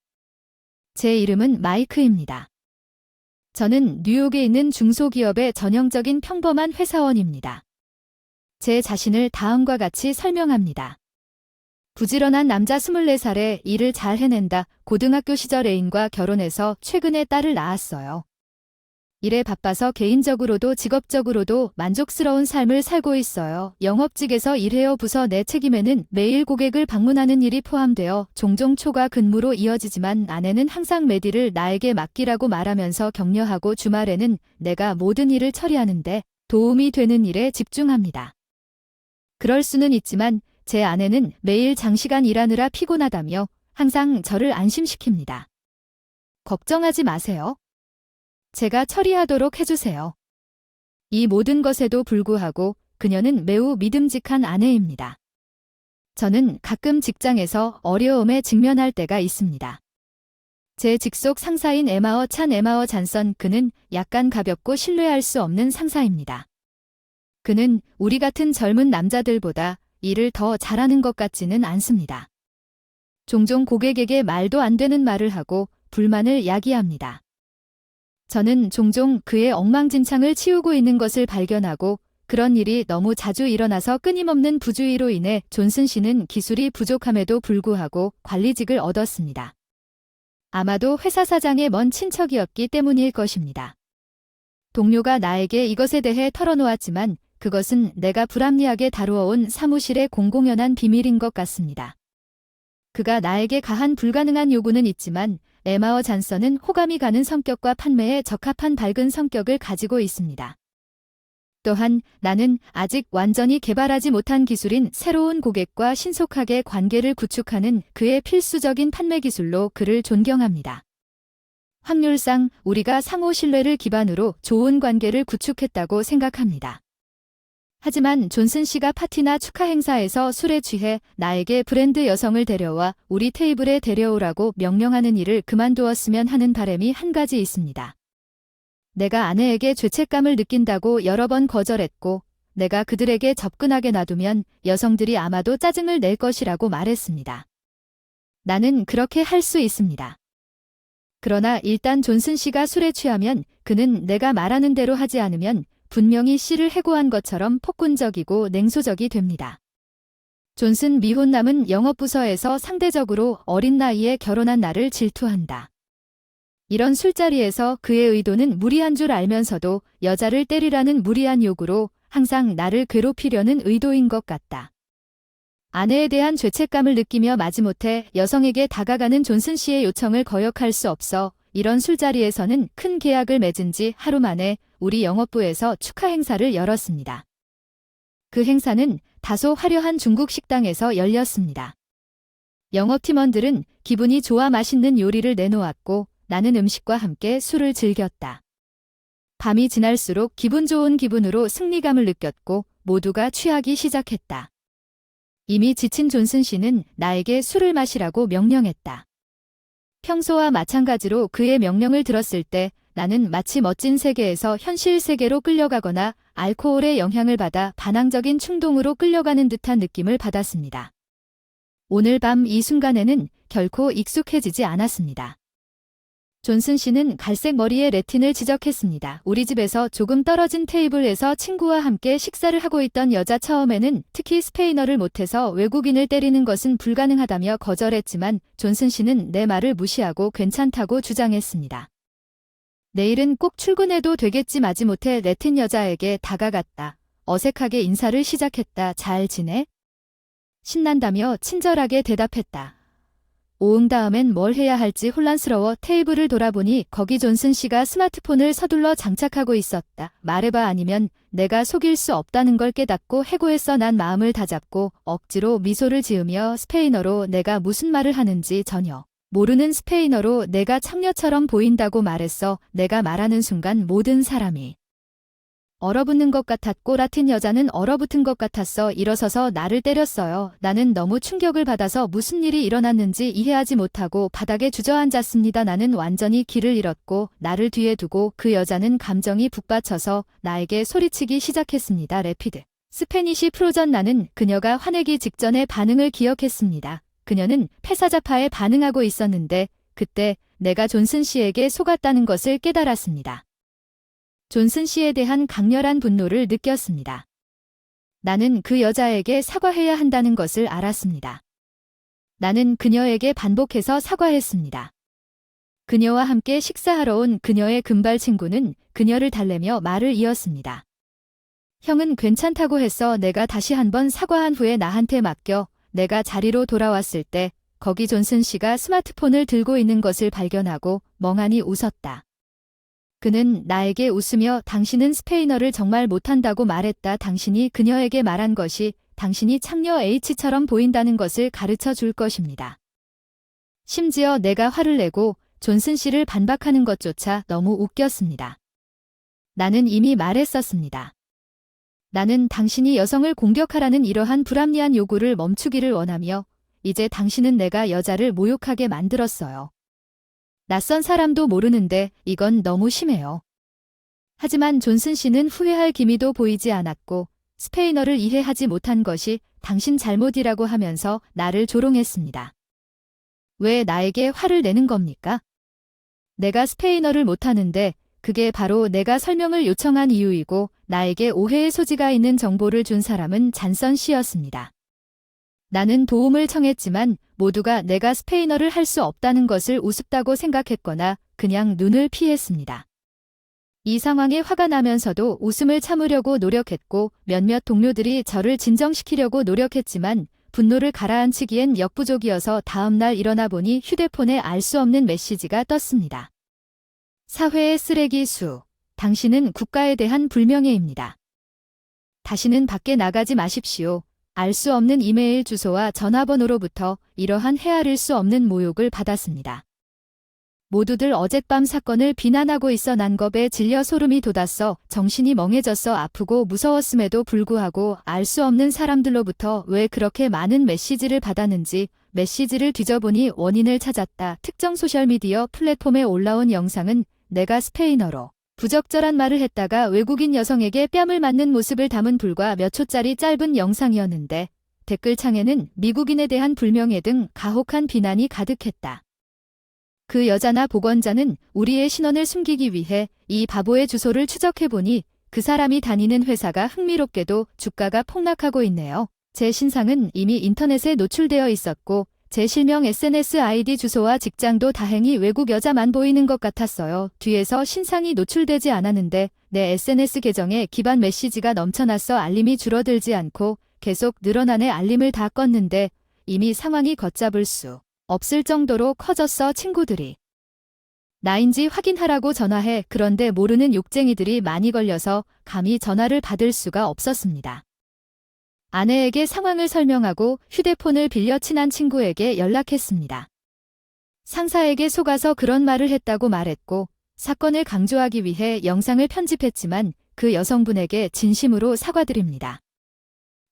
제 이름은 마이크입니다. 저는 뉴욕에 있는 중소기업의 전형적인 평범한 회사원입니다. 제 자신을 다음과 같이 설명합니다. 부지런한 남자 24살에 일을 잘 해낸다. 고등학교 시절 애인과 결혼해서 최근에 딸을 낳았어요. 일에 바빠서 개인적으로도 직업적으로도 만족스러운 삶을 살고 있어요. 영업직에서 일해요. 부서 내 책임에는 매일 고객을 방문하는 일이 포함되어 종종 초과 근무로 이어지지만 아내는 항상 메디를 나에게 맡기라고 말하면서 격려하고 주말에는 내가 모든 일을 처리하는데 도움이 되는 일에 집중합니다. 그럴 수는 있지만 제 아내는 매일 장시간 일하느라 피곤하다며 항상 저를 안심시킵니다. 걱정하지 마세요. 제가 처리하도록 해주세요. 이 모든 것에도 불구하고 그녀는 매우 믿음직한 아내입니다. 저는 가끔 직장에서 어려움에 직면할 때가 있습니다. 제 직속 상사인 에마어 잔선, 그는 약간 가볍고 신뢰할 수 없는 상사입니다. 그는 우리 같은 젊은 남자들보다 일을 더 잘하는 것 같지는 않습니다. 종종 고객에게 말도 안 되는 말을 하고 불만을 야기합니다. 저는 종종 그의 엉망진창을 치우고 있는 것을 발견하고 그런 일이 너무 자주 일어나서 끊임없는 부주의로 인해 존슨 씨는 기술이 부족함에도 불구하고 관리직을 얻었습니다. 아마도 회사 사장의 먼 친척이었기 때문일 것입니다. 동료가 나에게 이것에 대해 털어놓았지만 그것은 내가 불합리하게 다루어온 사무실의 공공연한 비밀인 것 같습니다. 그가 나에게 가한 불가능한 요구는 있지만 에마어 잔선은 호감이 가는 성격과 판매에 적합한 밝은 성격을 가지고 있습니다. 또한 나는 아직 완전히 개발하지 못한 기술인 새로운 고객과 신속하게 관계를 구축하는 그의 필수적인 판매 기술로 그를 존경합니다. 확률상 우리가 상호 신뢰를 기반으로 좋은 관계를 구축했다고 생각합니다. 하지만 존슨 씨가 파티나 축하 행사에서 술에 취해 나에게 브랜드 여성을 데려와 우리 테이블에 데려오라고 명령하는 일을 그만두었으면 하는 바람이 한 가지 있습니다. 내가 아내에게 죄책감을 느낀다고 여러 번 거절했고 내가 그들에게 접근하게 놔두면 여성들이 아마도 짜증을 낼 것이라고 말했습니다. 나는 그렇게 할 수 있습니다. 그러나 일단 존슨 씨가 술에 취하면 그는 내가 말하는 대로 하지 않으면 분명히 씨를 해고한 것처럼 폭군적이고 냉소적이 됩니다. 존슨 미혼남은 영업부서에서 상대적으로 어린 나이에 결혼한 나를 질투한다. 이런 술자리에서 그의 의도는 무리한 줄 알면서도 여자를 때리라는 무리한 요구로 항상 나를 괴롭히려는 의도인 것 같다. 아내에 대한 죄책감을 느끼며 마지못해 여성에게 다가가는 존슨 씨의 요청을 거역할 수 없어 이런 술자리에서는 큰 계약을 맺은 지 하루 만에 우리 영업부에서 축하 행사를 열었습니다. 그 행사는 다소 화려한 중국 식당에서 열렸습니다. 영업팀원들은 기분이 좋아 맛있는 요리를 내놓았고 나는 음식과 함께 술을 즐겼다. 밤이 지날수록 기분 좋은 기분으로 승리감을 느꼈고 모두가 취하기 시작했다. 이미 지친 존슨 씨는 나에게 술을 마시라고 명령했다. 평소와 마찬가지로 그의 명령을 들었을 때 나는 마치 멋진 세계에서 현실 세계로 끌려가거나 알코올의 영향을 받아 반항적인 충동으로 끌려가는 듯한 느낌을 받았습니다. 오늘 밤 이 순간에는 결코 익숙해지지 않았습니다. 존슨 씨는 갈색 머리에 레틴을 지적했습니다. 우리 집에서 조금 떨어진 테이블에서 친구와 함께 식사를 하고 있던 여자, 처음에는 특히 스페인어를 못해서 외국인을 때리는 것은 불가능하다며 거절했지만 존슨 씨는 내 말을 무시하고 괜찮다고 주장했습니다. 내일은 꼭 출근해도 되겠지. 마지못해 레틴 여자에게 다가갔다. 어색하게 인사를 시작했다. 잘 지내? 신난다며 친절하게 대답했다. 오응 다음엔 뭘 해야 할지 혼란스러워 테이블을 돌아보니 거기 존슨 씨가 스마트폰을 서둘러 장착하고 있었다. 말해봐 아니면 내가 속일 수 없다는 걸 깨닫고 해고했어. 난 마음을 다잡고 억지로 미소를 지으며 스페인어로 내가 무슨 말을 하는지 전혀 모르는 스페인어로 내가 창녀처럼 보인다고 말했어. 내가 말하는 순간 모든 사람이 얼어붙는 것 같았고 라틴 여자는 얼어붙은 것 같았어. 일어서서 나를 때렸어요. 나는 너무 충격을 받아서 무슨 일이 일어났는지 이해하지 못하고 바닥에 주저앉았습니다. 나는 완전히 길을 잃었고 나를 뒤에 두고 그 여자는 감정이 북받쳐서 나에게 소리치기 시작했습니다. 래피드 스페니시 프로전. 나는 그녀가 화내기 직전의 반응을 기억했습니다. 그녀는 패사자파에 반응하고 있었는데 그때 내가 존슨 씨에게 속았다는 것을 깨달았습니다. 존슨 씨에 대한 강렬한 분노를 느꼈습니다. 나는 그 여자에게 사과해야 한다는 것을 알았습니다. 나는 그녀에게 반복해서 사과했습니다. 그녀와 함께 식사하러 온 그녀의 금발 친구는 그녀를 달래며 말을 이었습니다. 형은 괜찮다고 했어. 내가 다시 한번 사과한 후에 나한테 맡겨. 내가 자리로 돌아왔을 때 거기 존슨 씨가 스마트폰을 들고 있는 것을 발견하고 멍하니 웃었다. 그는 나에게 웃으며 당신은 스페인어를 정말 못한다고 말했다. 당신이 그녀에게 말한 것이 당신이 창녀 H처럼 보인다는 것을 가르쳐 줄 것입니다. 심지어 내가 화를 내고 존슨 씨를 반박하는 것조차 너무 웃겼습니다. 나는 이미 말했었습니다. 나는 당신이 여성을 공격하라는 이러한 불합리한 요구를 멈추기를 원하며 이제 당신은 내가 여자를 모욕하게 만들었어요. 낯선 사람도 모르는데 이건 너무 심해요. 하지만 존슨 씨는 후회할 기미도 보이지 않았고 스페인어를 이해하지 못한 것이 당신 잘못이라고 하면서 나를 조롱했습니다. 왜 나에게 화를 내는 겁니까? 내가 스페인어를 못하는데 그게 바로 내가 설명을 요청한 이유이고 나에게 오해의 소지가 있는 정보를 준 사람은 잔선 씨였습니다. 나는 도움을 청했지만 모두가 내가 스페인어를 할 수 없다는 것을 우습다고 생각했거나 그냥 눈을 피했습니다. 이 상황에 화가 나면서도 웃음을 참으려고 노력했고 몇몇 동료들이 저를 진정시키려고 노력했지만 분노를 가라앉히기엔 역부족이어서 다음날 일어나 보니 휴대폰에 알 수 없는 메시지가 떴습니다. 사회의 쓰레기 수. 당신은 국가에 대한 불명예입니다. 다시는 밖에 나가지 마십시오. 알 수 없는 이메일 주소와 전화번호로부터 이러한 헤아릴 수 없는 모욕을 받았습니다. 모두들 어젯밤 사건을 비난하고 있어 난 겁에 질려 소름이 돋았어. 정신이 멍해졌어. 아프고 무서웠음에도 불구하고 알 수 없는 사람들로부터 왜 그렇게 많은 메시지를 받았는지 메시지를 뒤져보니 원인을 찾았다. 특정 소셜미디어 플랫폼에 올라온 영상은 내가 스페인어로 부적절한 말을 했다가 외국인 여성에게 뺨을 맞는 모습을 담은 불과 몇 초짜리 짧은 영상이었는데 댓글창에는 미국인에 대한 불명예 등 가혹한 비난이 가득했다. 그 여자나 복원자는 우리의 신원을 숨기기 위해 이 바보의 주소를 추적해보니 그 사람이 다니는 회사가 흥미롭게도 주가가 폭락하고 있네요. 제 신상은 이미 인터넷에 노출되어 있었고 제 실명 SNS 아이디 주소와 직장도 다행히 외국 여자만 보이는 것 같았어요. 뒤에서 신상이 노출되지 않았는데 내 SNS 계정에 기반 메시지가 넘쳐났어. 알림이 줄어들지 않고 계속 늘어나네. 알림을 다 껐는데 이미 상황이 걷잡을 수 없을 정도로 커졌어. 친구들이 나인지 확인하라고 전화해. 그런데 모르는 욕쟁이들이 많이 걸려서 감히 전화를 받을 수가 없었습니다. 아내에게 상황을 설명하고 휴대폰을 빌려 친한 친구에게 연락했습니다. 상사에게 속아서 그런 말을 했다고 말했고 사건을 강조하기 위해 영상을 편집했지만 그 여성분에게 진심으로 사과드립니다.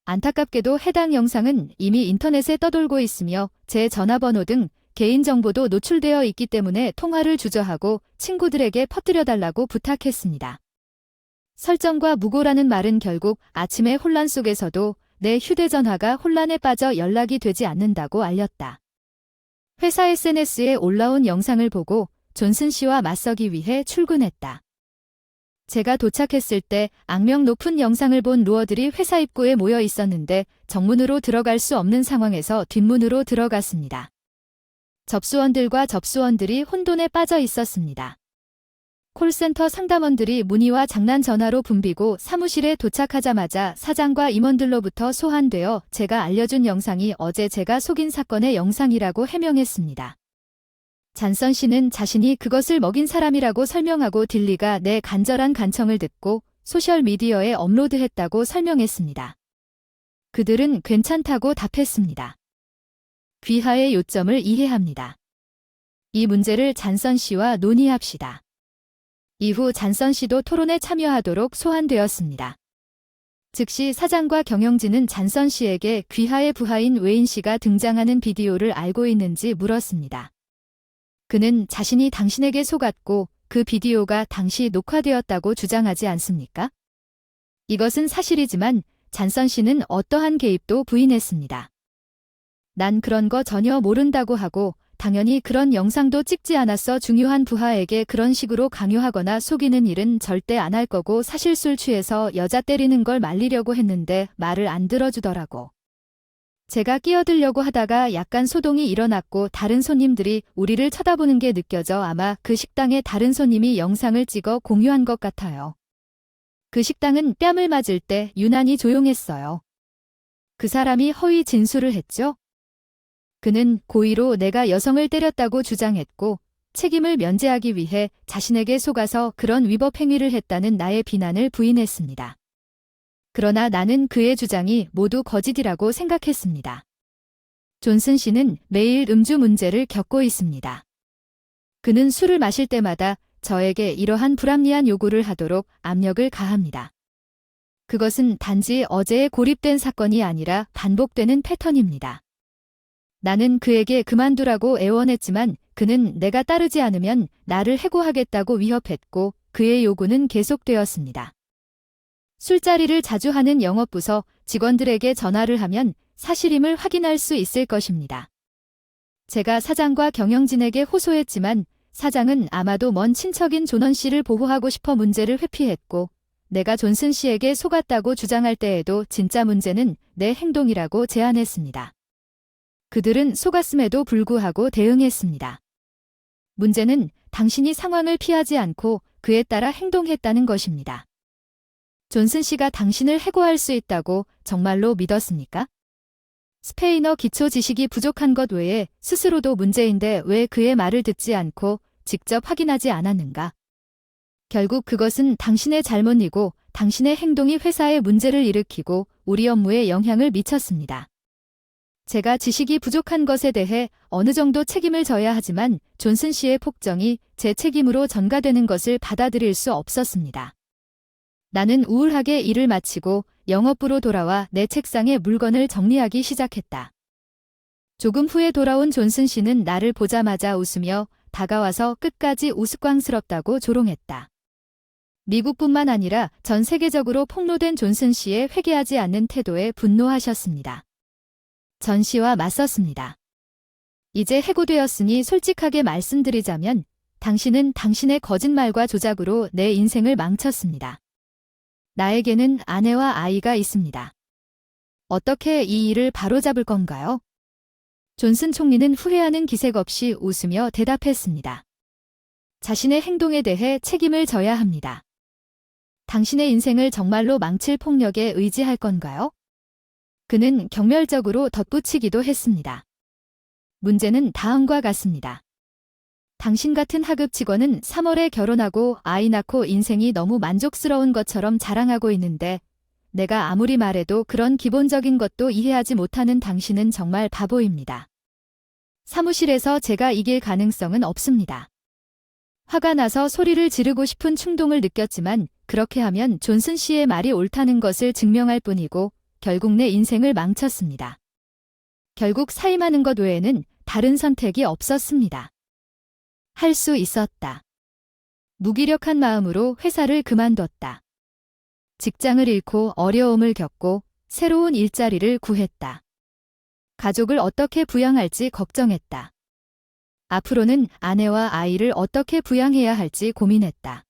안타깝게도 해당 영상은 이미 인터넷에 떠돌고 있으며 제 전화번호 등 개인정보도 노출되어 있기 때문에 통화를 주저하고 친구들에게 퍼뜨려달라고 부탁했습니다. 설정과 무고라는 말은 결국 아침의 혼란 속에서도 내 휴대전화가 혼란에 빠져 연락이 되지 않는다고 알렸다. 회사 SNS에 올라온 영상을 보고 존슨 씨와 맞서기 위해 출근했다. 제가 도착했을 때 악명 높은 영상을 본 루어들이 회사 입구에 모여 있었는데 정문으로 들어갈 수 없는 상황에서 뒷문으로 들어갔습니다. 접수원들과 접수원들이 혼돈에 빠져 있었습니다. 콜센터 상담원들이 문의와 장난 전화로 붐비고 사무실에 도착하자마자 사장과 임원들로부터 소환되어 제가 알려준 영상이 어제 제가 속인 사건의 영상이라고 해명했습니다. 잔선 씨는 자신이 그것을 먹인 사람이라고 설명하고 딜리가 내 간절한 간청을 듣고 소셜미디어에 업로드했다고 설명했습니다. 그들은 괜찮다고 답했습니다. 귀하의 요점을 이해합니다. 이 문제를 잔선 씨와 논의합시다. 이후 잔선 씨도 토론에 참여하도록 소환되었습니다. 즉시 사장과 경영진은 잔선 씨에게 귀하의 부하인 웨인 씨가 등장하는 비디오를 알고 있는지 물었습니다. 그는 자신이 당신에게 속았고 그 비디오가 당시 녹화되었다고 주장하지 않습니까? 이것은 사실이지만 잔선 씨는 어떠한 개입도 부인했습니다. 난 그런 거 전혀 모른다고 하고 당연히 그런 영상도 찍지 않았어. 중요한 부하에게 그런 식으로 강요하거나 속이는 일은 절대 안 할 거고 사실 술 취해서 여자 때리는 걸 말리려고 했는데 말을 안 들어주더라고. 제가 끼어들려고 하다가 약간 소동이 일어났고 다른 손님들이 우리를 쳐다보는 게 느껴져 아마 그 식당에 다른 손님이 영상을 찍어 공유한 것 같아요. 그 식당은 뺨을 맞을 때 유난히 조용했어요. 그 사람이 허위 진술을 했죠? 그는 고의로 내가 여성을 때렸다고 주장했고 책임을 면제하기 위해 자신에게 속아서 그런 위법 행위를 했다는 나의 비난을 부인했습니다. 그러나 나는 그의 주장이 모두 거짓이라고 생각했습니다. 존슨 씨는 매일 음주 문제를 겪고 있습니다. 그는 술을 마실 때마다 저에게 이러한 불합리한 요구를 하도록 압력을 가합니다. 그것은 단지 어제의 고립된 사건이 아니라 반복되는 패턴입니다. 나는 그에게 그만두라고 애원했지만 그는 내가 따르지 않으면 나를 해고하겠다고 위협했고 그의 요구는 계속되었습니다. 술자리를 자주 하는 영업부서 직원들에게 전화를 하면 사실임을 확인할 수 있을 것입니다. 제가 사장과 경영진에게 호소했지만 사장은 아마도 먼 친척인 존원 씨를 보호하고 싶어 문제를 회피했고 내가 존슨 씨에게 속았다고 주장할 때에도 진짜 문제는 내 행동이라고 제안했습니다. 그들은 속았음에도 불구하고 대응했습니다. 문제는 당신이 상황을 피하지 않고 그에 따라 행동했다는 것입니다. 존슨 씨가 당신을 해고할 수 있다고 정말로 믿었습니까? 스페인어 기초 지식이 부족한 것 외에 스스로도 문제인데 왜 그의 말을 듣지 않고 직접 확인하지 않았는가? 결국 그것은 당신의 잘못이고 당신의 행동이 회사에 문제를 일으키고 우리 업무에 영향을 미쳤습니다. 제가 지식이 부족한 것에 대해 어느 정도 책임을 져야 하지만 존슨 씨의 폭정이 제 책임으로 전가되는 것을 받아들일 수 없었습니다. 나는 우울하게 일을 마치고 영업부로 돌아와 내 책상에 물건을 정리하기 시작했다. 조금 후에 돌아온 존슨 씨는 나를 보자마자 웃으며 다가와서 끝까지 우스꽝스럽다고 조롱했다. 미국뿐만 아니라 전 세계적으로 폭로된 존슨 씨의 회개하지 않는 태도에 분노하셨습니다. 전 씨와 맞섰습니다. 이제 해고되었으니 솔직하게 말씀드리자면 당신은 당신의 거짓말과 조작으로 내 인생을 망쳤습니다. 나에게는 아내와 아이가 있습니다. 어떻게 이 일을 바로잡을 건가요? 존슨 총리는 후회하는 기색 없이 웃으며 대답했습니다. 자신의 행동에 대해 책임을 져야 합니다. 당신의 인생을 정말로 망칠 폭력에 의지할 건가요? 그는 경멸적으로 덧붙이기도 했습니다. 문제는 다음과 같습니다. 당신 같은 하급 직원은 3월에 결혼하고 아이 낳고 인생이 너무 만족스러운 것처럼 자랑하고 있는데 내가 아무리 말해도 그런 기본적인 것도 이해하지 못하는 당신은 정말 바보입니다. 사무실에서 제가 이길 가능성은 없습니다. 화가 나서 소리를 지르고 싶은 충동을 느꼈지만 그렇게 하면 존슨 씨의 말이 옳다는 것을 증명할 뿐이고 결국 내 인생을 망쳤습니다. 결국 사임하는 것 외에는 다른 선택이 없었습니다. 할 수 있었다. 무기력한 마음으로 회사를 그만뒀다. 직장을 잃고 어려움을 겪고 새로운 일자리를 구했다. 가족을 어떻게 부양할지 걱정했다. 앞으로는 아내와 아이를 어떻게 부양해야 할지 고민했다.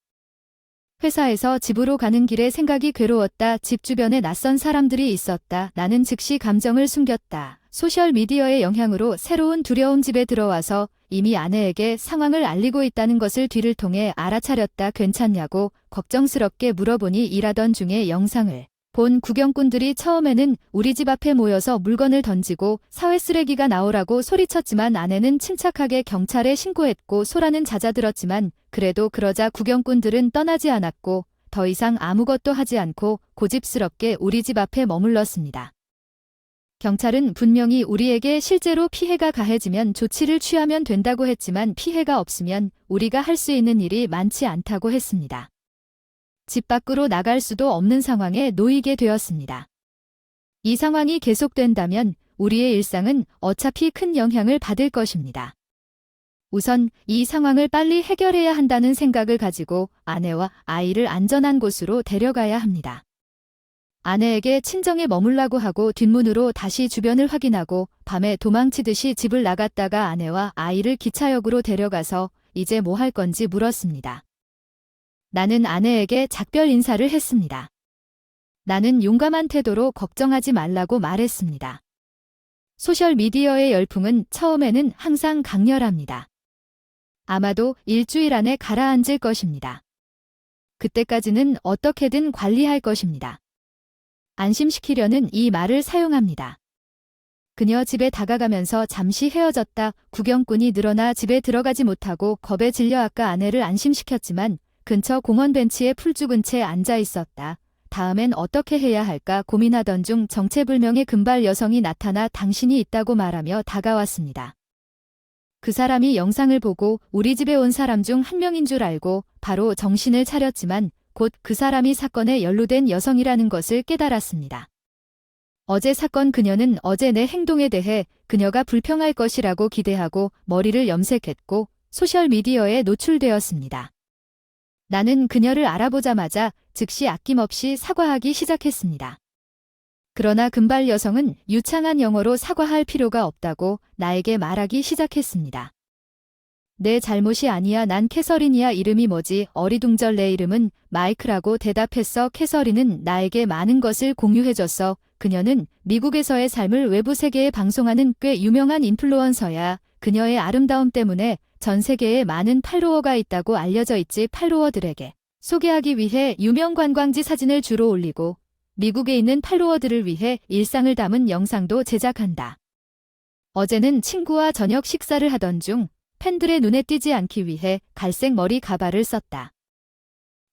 회사에서 집으로 가는 길에 생각이 괴로웠다. 집 주변에 낯선 사람들이 있었다. 나는 즉시 감정을 숨겼다. 소셜미디어의 영향으로 새로운 두려움 집에 들어와서 이미 아내에게 상황을 알리고 있다는 것을 뒤를 통해 알아차렸다. 괜찮냐고 걱정스럽게 물어보니 일하던 중에 영상을 본 구경꾼들이 처음에는 우리 집 앞에 모여서 물건을 던지고 사회 쓰레기가 나오라고 소리쳤지만 아내는 침착하게 경찰에 신고했고 소라는 잦아들었지만 그래도 그러자 구경꾼들은 떠나지 않았고 더 이상 아무것도 하지 않고 고집스럽게 우리 집 앞에 머물렀습니다. 경찰은 분명히 우리에게 실제로 피해가 가해지면 조치를 취하면 된다고 했지만 피해가 없으면 우리가 할 수 있는 일이 많지 않다고 했습니다. 집 밖으로 나갈 수도 없는 상황에 놓이게 되었습니다. 이 상황이 계속된다면 우리의 일상은 어차피 큰 영향을 받을 것입니다. 우선 이 상황을 빨리 해결해야 한다는 생각을 가지고 아내와 아이를 안전한 곳으로 데려가야 합니다. 아내에게 친정에 머물라고 하고 뒷문으로 다시 주변을 확인하고 밤에 도망치듯이 집을 나갔다가 아내와 아이를 기차역으로 데려가서 이제 뭐 할 건지 물었습니다. 나는 아내에게 작별 인사를 했습니다. 나는 용감한 태도로 걱정하지 말라고 말했습니다. 소셜미디어의 열풍은 처음에는 항상 강렬합니다. 아마도 일주일 안에 가라앉을 것입니다. 그때까지는 어떻게든 관리할 것입니다. 안심시키려는 이 말을 사용합니다. 그녀 집에 다가가면서 잠시 헤어졌다. 구경꾼이 늘어나 집에 들어가지 못하고 겁에 질려 아까 아내를 안심시켰지만 근처 공원 벤치에 풀 죽은 채 앉아 있었다. 다음엔 어떻게 해야 할까 고민하던 중 정체불명의 금발 여성이 나타나 당신이 있다고 말하며 다가왔습니다. 그 사람이 영상을 보고 우리 집에 온 사람 중 한 명인 줄 알고 바로 정신을 차렸지만 곧 그 사람이 사건에 연루된 여성이라는 것을 깨달았습니다. 어제 사건 그녀는 어제 내 행동에 대해 그녀가 불평할 것이라고 기대하고 머리를 염색했고 소셜미디어에 노출되었습니다. 나는 그녀를 알아보자마자 즉시 아낌없이 사과하기 시작했습니다. 그러나 금발 여성은 유창한 영어로 사과할 필요가 없다고 나에게 말하기 시작했습니다. 내 잘못이 아니야. 난 캐서린이야. 이름이 뭐지? 어리둥절 내 이름은 마이크라고 대답했어. 캐서린은 나에게 많은 것을 공유해줬어. 그녀는 미국에서의 삶을 외부 세계에 방송하는 꽤 유명한 인플루언서야. 그녀의 아름다움 때문에 전 세계에 많은 팔로워가 있다고 알려져 있지. 팔로워들에게 소개하기 위해 유명 관광지 사진을 주로 올리고 미국에 있는 팔로워들을 위해 일상을 담은 영상도 제작한다. 어제는 친구와 저녁 식사를 하던 중 팬들의 눈에 띄지 않기 위해 갈색 머리 가발을 썼다.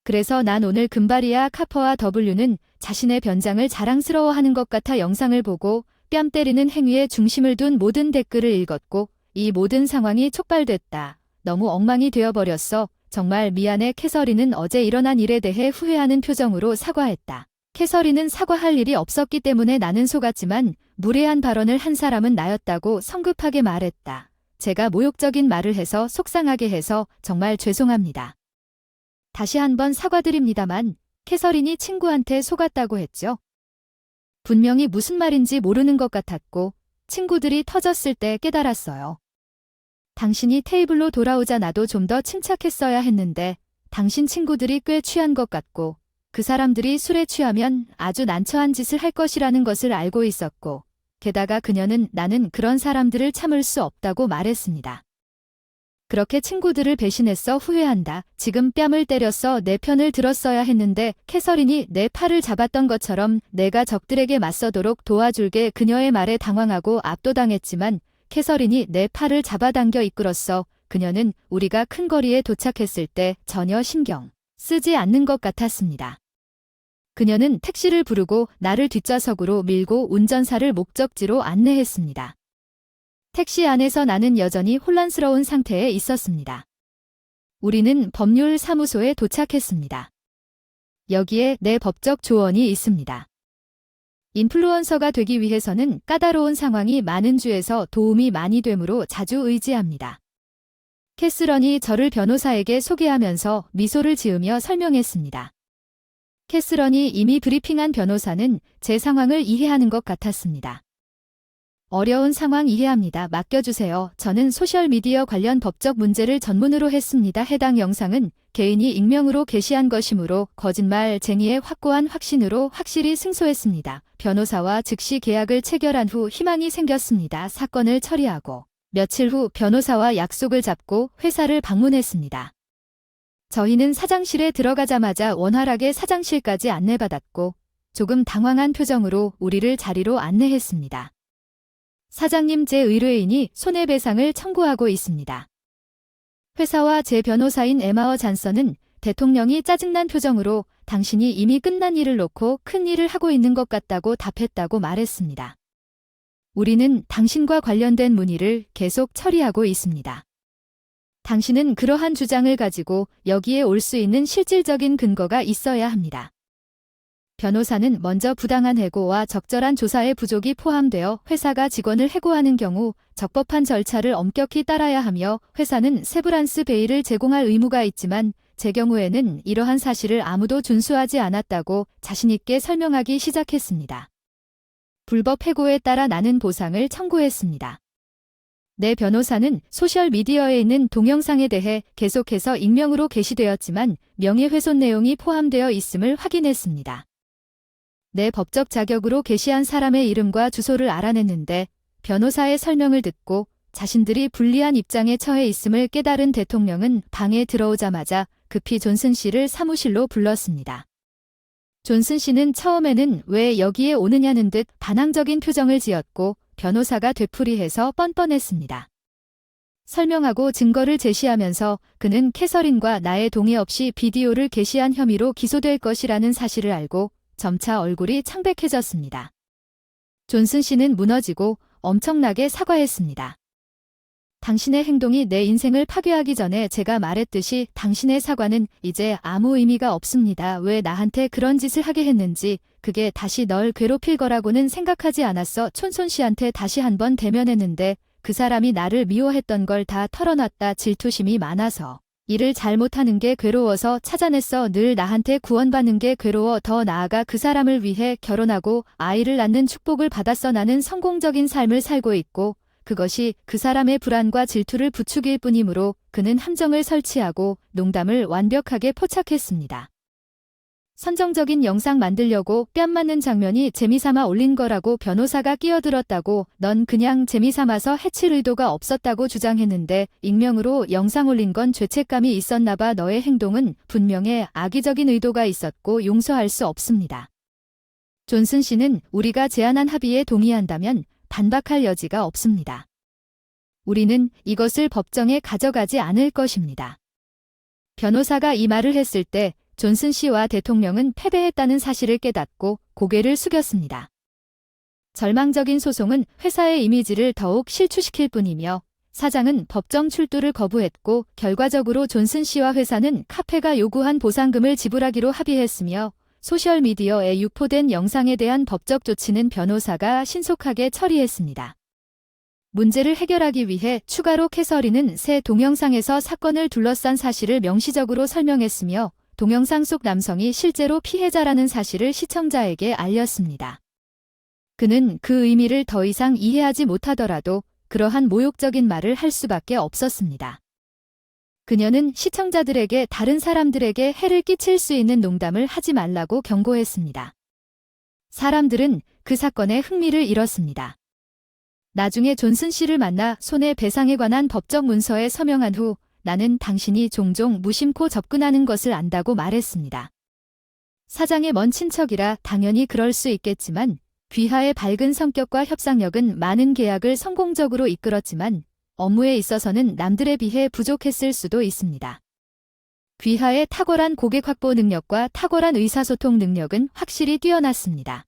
그래서 난 오늘 금발이야. 카퍼와 W는 자신의 변장을 자랑스러워하는 것 같아 영상을 보고 뺨 때리는 행위에 중심을 둔 모든 댓글을 읽었고 이 모든 상황이 촉발됐다. 너무 엉망이 되어버렸어. 정말 미안해. 캐서린은 어제 일어난 일에 대해 후회하는 표정으로 사과했다. 캐서린은 사과할 일이 없었기 때문에 나는 속았지만 무례한 발언을 한 사람은 나였다고 성급하게 말했다. 제가 모욕적인 말을 해서 속상하게 해서 정말 죄송합니다. 다시 한번 사과드립니다만 캐서린이 친구한테 속았다고 했죠. 분명히 무슨 말인지 모르는 것 같았고 친구들이 터졌을 때 깨달았어요. 당신이 테이블로 돌아오자 나도 좀 더 침착했어야 했는데 당신 친구들이 꽤 취한 것 같고 그 사람들이 술에 취하면 아주 난처한 짓을 할 것이라는 것을 알고 있었고 게다가 그녀는 나는 그런 사람들을 참을 수 없다고 말했습니다. 그렇게 친구들을 배신했어. 후회한다. 지금 뺨을 때렸어. 내 편을 들었어야 했는데 캐서린이 내 팔을 잡았던 것처럼 내가 적들에게 맞서도록 도와줄게. 그녀의 말에 당황하고 압도당했지만 캐서린이 내 팔을 잡아당겨 이끌었어. 그녀는 우리가 큰 거리에 도착했을 때 전혀 신경 쓰지 않는 것 같았습니다. 그녀는 택시를 부르고 나를 뒷좌석으로 밀고 운전사를 목적지로 안내했습니다. 택시 안에서 나는 여전히 혼란스러운 상태에 있었습니다. 우리는 법률사무소에 도착했습니다. 여기에 내 법적 조언이 있습니다. 인플루언서가 되기 위해서는 까다로운 상황이 많은 주에서 도움이 많이 되므로 자주 의지합니다. 캐스런이 저를 변호사에게 소개하면서 미소를 지으며 설명했습니다. 캐스런이 이미 브리핑한 변호사는 제 상황을 이해하는 것 같았습니다. 어려운 상황 이해합니다. 맡겨주세요. 저는 소셜미디어 관련 법적 문제를 전문으로 했습니다. 해당 영상은 개인이 익명으로 게시한 것이므로 거짓말쟁이의 확고한 확신으로 확실히 승소했습니다. 변호사와 즉시 계약을 체결한 후 희망이 생겼습니다. 사건을 처리하고 며칠 후 변호사와 약속을 잡고 회사를 방문했습니다. 저희는 사장실에 들어가자마자 원활하게 사장실까지 안내받았고 조금 당황한 표정으로 우리를 자리로 안내했습니다. 사장님, 제 의뢰인이 손해배상을 청구하고 있습니다. 회사와 제 변호사인 에마어 잔서는 대통령이 짜증난 표정으로 당신이 이미 끝난 일을 놓고 큰 일을 하고 있는 것 같다고 답했다고 말했습니다. 우리는 당신과 관련된 문의를 계속 처리하고 있습니다. 당신은 그러한 주장을 가지고 여기에 올 수 있는 실질적인 근거가 있어야 합니다. 변호사는 먼저 부당한 해고와 적절한 조사의 부족이 포함되어 회사가 직원을 해고하는 경우 적법한 절차를 엄격히 따라야 하며 회사는 세브란스 베이를 제공할 의무가 있지만 제 경우에는 이러한 사실을 아무도 준수하지 않았다고 자신있게 설명하기 시작했습니다. 불법 해고에 따라 나는 보상을 청구했습니다. 내 변호사는 소셜미디어에 있는 동영상에 대해 계속해서 익명으로 게시되었지만 명예훼손 내용이 포함되어 있음을 확인했습니다. 내 법적 자격으로 게시한 사람의 이름과 주소를 알아냈는데 변호사의 설명을 듣고 자신들이 불리한 입장에 처해 있음을 깨달은 대통령은 방에 들어오자마자 급히 존슨 씨를 사무실로 불렀습니다. 존슨 씨는 처음에는 왜 여기에 오느냐는 듯 반항적인 표정을 지었고 변호사가 되풀이해서 뻔뻔했습니다. 설명하고 증거를 제시하면서 그는 캐서린과 나의 동의 없이 비디오를 게시한 혐의로 기소될 것이라는 사실을 알고 점차 얼굴이 창백해졌습니다. 존슨 씨는 무너지고 엄청나게 사과했습니다. 당신의 행동이 내 인생을 파괴하기 전에 제가 말했듯이 당신의 사과는 이제 아무 의미가 없습니다. 왜 나한테 그런 짓을 하게 했는지 그게 다시 널 괴롭힐 거라고는 생각하지 않았어. 촌손 씨한테 다시 한번 대면했는데 그 사람이 나를 미워했던 걸 다 털어놨다. 질투심이 많아서. 일을 잘못하는 게 괴로워서 찾아냈어. 늘 나한테 구원받는 게 괴로워. 더 나아가 그 사람을 위해 결혼하고 아이를 낳는 축복을 받았어. 나는 성공적인 삶을 살고 있고 그것이 그 사람의 불안과 질투를 부추길 뿐이므로 그는 함정을 설치하고 농담을 완벽하게 포착했습니다. 선정적인 영상 만들려고 뺨 맞는 장면이 재미삼아 올린 거라고 변호사가 끼어들었다고 넌 그냥 재미삼아서 해칠 의도가 없었다고 주장했는데 익명으로 영상 올린 건 죄책감이 있었나 봐. 너의 행동은 분명해 악의적인 의도가 있었고 용서할 수 없습니다. 존슨 씨는 우리가 제안한 합의에 동의한다면 반박할 여지가 없습니다. 우리는 이것을 법정에 가져가지 않을 것입니다. 변호사가 이 말을 했을 때 존슨 씨와 대통령은 패배했다는 사실을 깨닫고 고개를 숙였습니다. 절망적인 소송은 회사의 이미지를 더욱 실추시킬 뿐이며 사장은 법정 출두를 거부했고 결과적으로 존슨 씨와 회사는 카페가 요구한 보상금을 지불하기로 합의했으며 소셜미디어에 유포된 영상에 대한 법적 조치는 변호사가 신속하게 처리했습니다. 문제를 해결하기 위해 추가로 캐서린은 새 동영상에서 사건을 둘러싼 사실을 명시적으로 설명했으며 동영상 속 남성이 실제로 피해자라는 사실을 시청자에게 알렸습니다. 그는 그 의미를 더 이상 이해하지 못하더라도 그러한 모욕적인 말을 할 수밖에 없었습니다. 그녀는 시청자들에게 다른 사람들에게 해를 끼칠 수 있는 농담을 하지 말라고 경고했습니다. 사람들은 그 사건에 흥미를 잃었습니다. 나중에 존슨 씨를 만나 손해배상에 관한 법적 문서에 서명한 후 나는 당신이 종종 무심코 접근하는 것을 안다고 말했습니다. 사장의 먼 친척이라 당연히 그럴 수 있겠지만 귀하의 밝은 성격과 협상력은 많은 계약을 성공적으로 이끌었지만 업무에 있어서는 남들에 비해 부족했을 수도 있습니다. 귀하의 탁월한 고객 확보 능력과 탁월한 의사소통 능력은 확실히 뛰어났습니다.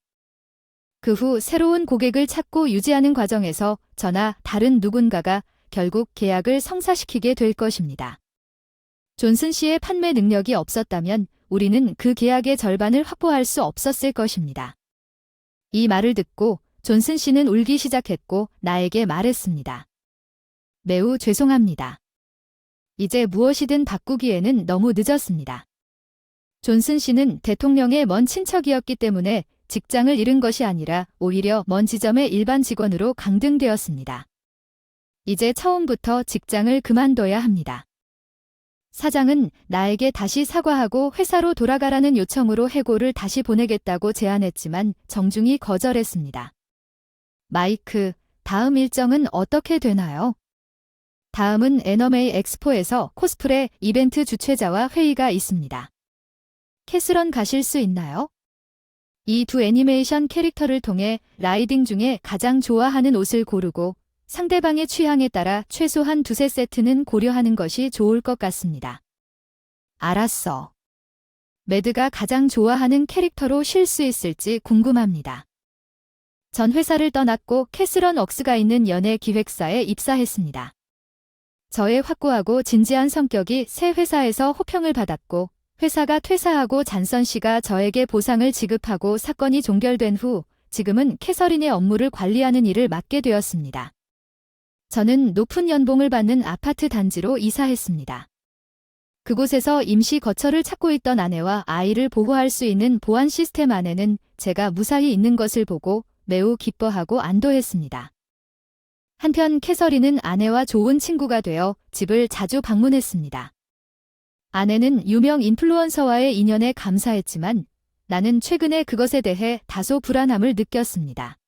그 후 새로운 고객을 찾고 유지하는 과정에서 저나 다른 누군가가 결국 계약을 성사시키게 될 것입니다. 존슨 씨의 판매 능력이 없었다면 우리는 그 계약의 절반을 확보할 수 없었을 것입니다. 이 말을 듣고 존슨 씨는 울기 시작했고 나에게 말했습니다. 매우 죄송합니다. 이제 무엇이든 바꾸기에는 너무 늦었습니다. 존슨 씨는 대통령의 먼 친척이었기 때문에 직장을 잃은 것이 아니라 오히려 먼 지점의 일반 직원으로 강등되었습니다. 이제 처음부터 직장을 그만둬야 합니다. 사장은 나에게 다시 사과하고 회사로 돌아가라는 요청으로 해고를 다시 보내겠다고 제안했지만 정중히 거절했습니다. 마이크, 다음 일정은 어떻게 되나요? 다음은 NMA 엑스포에서 코스프레 이벤트 주최자와 회의가 있습니다. 캐스런 가실 수 있나요? 이 두 애니메이션 캐릭터를 통해 라이딩 중에 가장 좋아하는 옷을 고르고 상대방의 취향에 따라 최소한 두세 세트는 고려하는 것이 좋을 것 같습니다. 알았어. 매드가 가장 좋아하는 캐릭터로 쉴 수 있을지 궁금합니다. 전 회사를 떠났고 캐스런 억스가 있는 연예 기획사에 입사했습니다. 저의 확고하고 진지한 성격이 새 회사에서 호평을 받았고 회사가 퇴사하고 잔선 씨가 저에게 보상을 지급하고 사건이 종결된 후 지금은 캐서린의 업무를 관리하는 일을 맡게 되었습니다. 저는 높은 연봉을 받는 아파트 단지로 이사했습니다. 그곳에서 임시 거처를 찾고 있던 아내와 아이를 보호할 수 있는 보안 시스템 안에는 제가 무사히 있는 것을 보고 매우 기뻐하고 안도했습니다. 한편 캐서린은 아내와 좋은 친구가 되어 집을 자주 방문했습니다. 아내는 유명 인플루언서와의 인연에 감사했지만 나는 최근에 그것에 대해 다소 불안함을 느꼈습니다.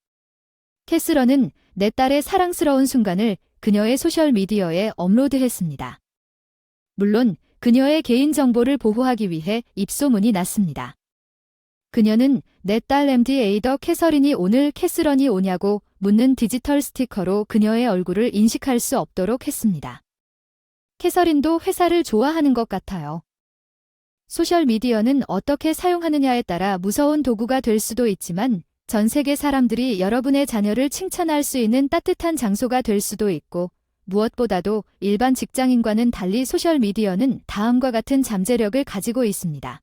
캐스런은 내 딸의 사랑스러운 순간을 그녀의 소셜미디어에 업로드했습니다. 물론 그녀의 개인정보를 보호하기 위해 입소문이 났습니다. 그녀는 내 딸 MD 더 캐서린이 오늘 캐스런이 오냐고 묻는 디지털 스티커로 그녀의 얼굴을 인식할 수 없도록 했습니다. 캐서린도 회사를 좋아하는 것 같아요. 소셜미디어는 어떻게 사용하느냐에 따라 무서운 도구가 될 수도 있지만 전 세계 사람들이 여러분의 자녀를 칭찬할 수 있는 따뜻한 장소가 될 수도 있고 무엇보다도 일반 직장인과는 달리 소셜미디어는 다음과 같은 잠재력을 가지고 있습니다.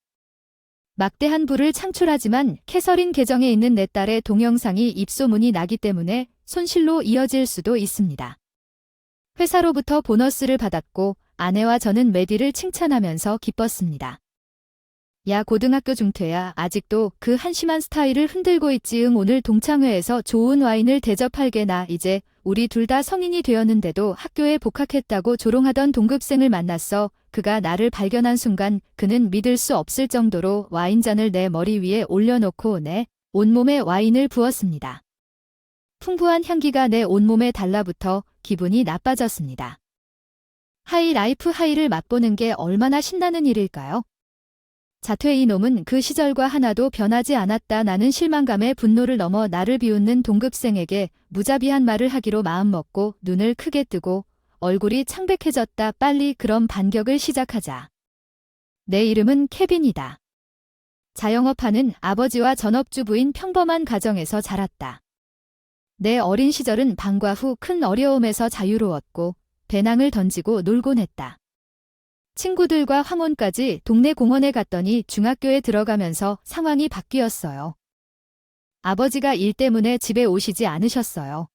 막대한 부를 창출하지만 캐서린 계정에 있는 내 딸의 동영상이 입소문이 나기 때문에 손실로 이어질 수도 있습니다. 회사로부터 보너스를 받았고 아내와 저는 매디를 칭찬하면서 기뻤습니다. 야 고등학교 중퇴야 아직도 그 한심한 스타일을 흔들고 있지 오늘 동창회에서 좋은 와인을 대접할게 나 이제 우리 둘 다 성인이 되었는데도 학교에 복학했다고 조롱하던 동급생을 만났어. 그가 나를 발견한 순간 그는 믿을 수 없을 정도로 와인잔을 내 머리 위에 올려놓고 내 온몸에 와인을 부었습니다. 풍부한 향기가 내 온몸에 달라붙어 기분이 나빠졌습니다. 하이라이프 하이를 맛보는 게 얼마나 신나는 일일까요? 자퇴 이놈은 그 시절과 하나도 변하지 않았다. 나는 실망감에 분노를 넘어 나를 비웃는 동급생에게 무자비한 말을 하기로 마음먹고 눈을 크게 뜨고 얼굴이 창백해졌다. 빨리 그럼 반격을 시작하자. 내 이름은 케빈이다. 자영업하는 아버지와 전업주부인 평범한 가정에서 자랐다. 내 어린 시절은 방과 후 큰 어려움에서 자유로웠고 배낭을 던지고 놀곤 했다. 친구들과 황혼까지 동네 공원에 갔더니 중학교에 들어가면서 상황이 바뀌었어요. 아버지가 일 때문에 집에 오시지 않으셨어요.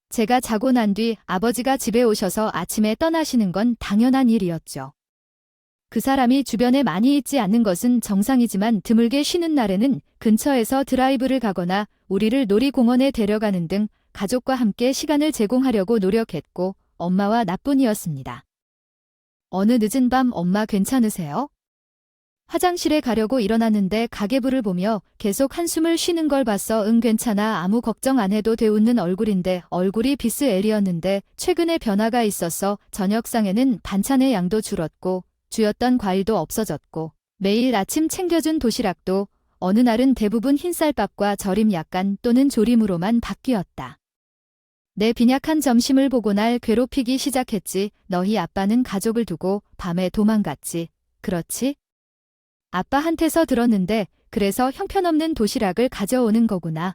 제가 자고 난 뒤 아버지가 집에 오셔서 아침에 떠나시는 건 당연한 일이었죠. 그 사람이 주변에 많이 있지 않는 것은 정상이지만 드물게 쉬는 날에는 근처에서 드라이브를 가거나 우리를 놀이공원에 데려가는 등 가족과 함께 시간을 제공하려고 노력했고 엄마와 나뿐이었습니다. 어느 늦은 밤 엄마 괜찮으세요? 화장실에 가려고 일어났는데 가계부를 보며 계속 한숨을 쉬는 걸 봤어. 응 괜찮아 아무 걱정 안 해도 돼 웃는 얼굴인데 얼굴이 비스엘이었는데 최근에 변화가 있었어. 저녁상에는 반찬의 양도 줄었고 주였던 과일도 없어졌고 매일 아침 챙겨준 도시락도 어느 날은 대부분 흰쌀밥과 절임 약간 또는 조림으로만 바뀌었다. 내 빈약한 점심을 보고 날 괴롭히기 시작했지. 너희 아빠는 가족을 두고 밤에 도망갔지. 그렇지? 아빠한테서 들었는데 그래서 형편없는 도시락을 가져오는 거구나.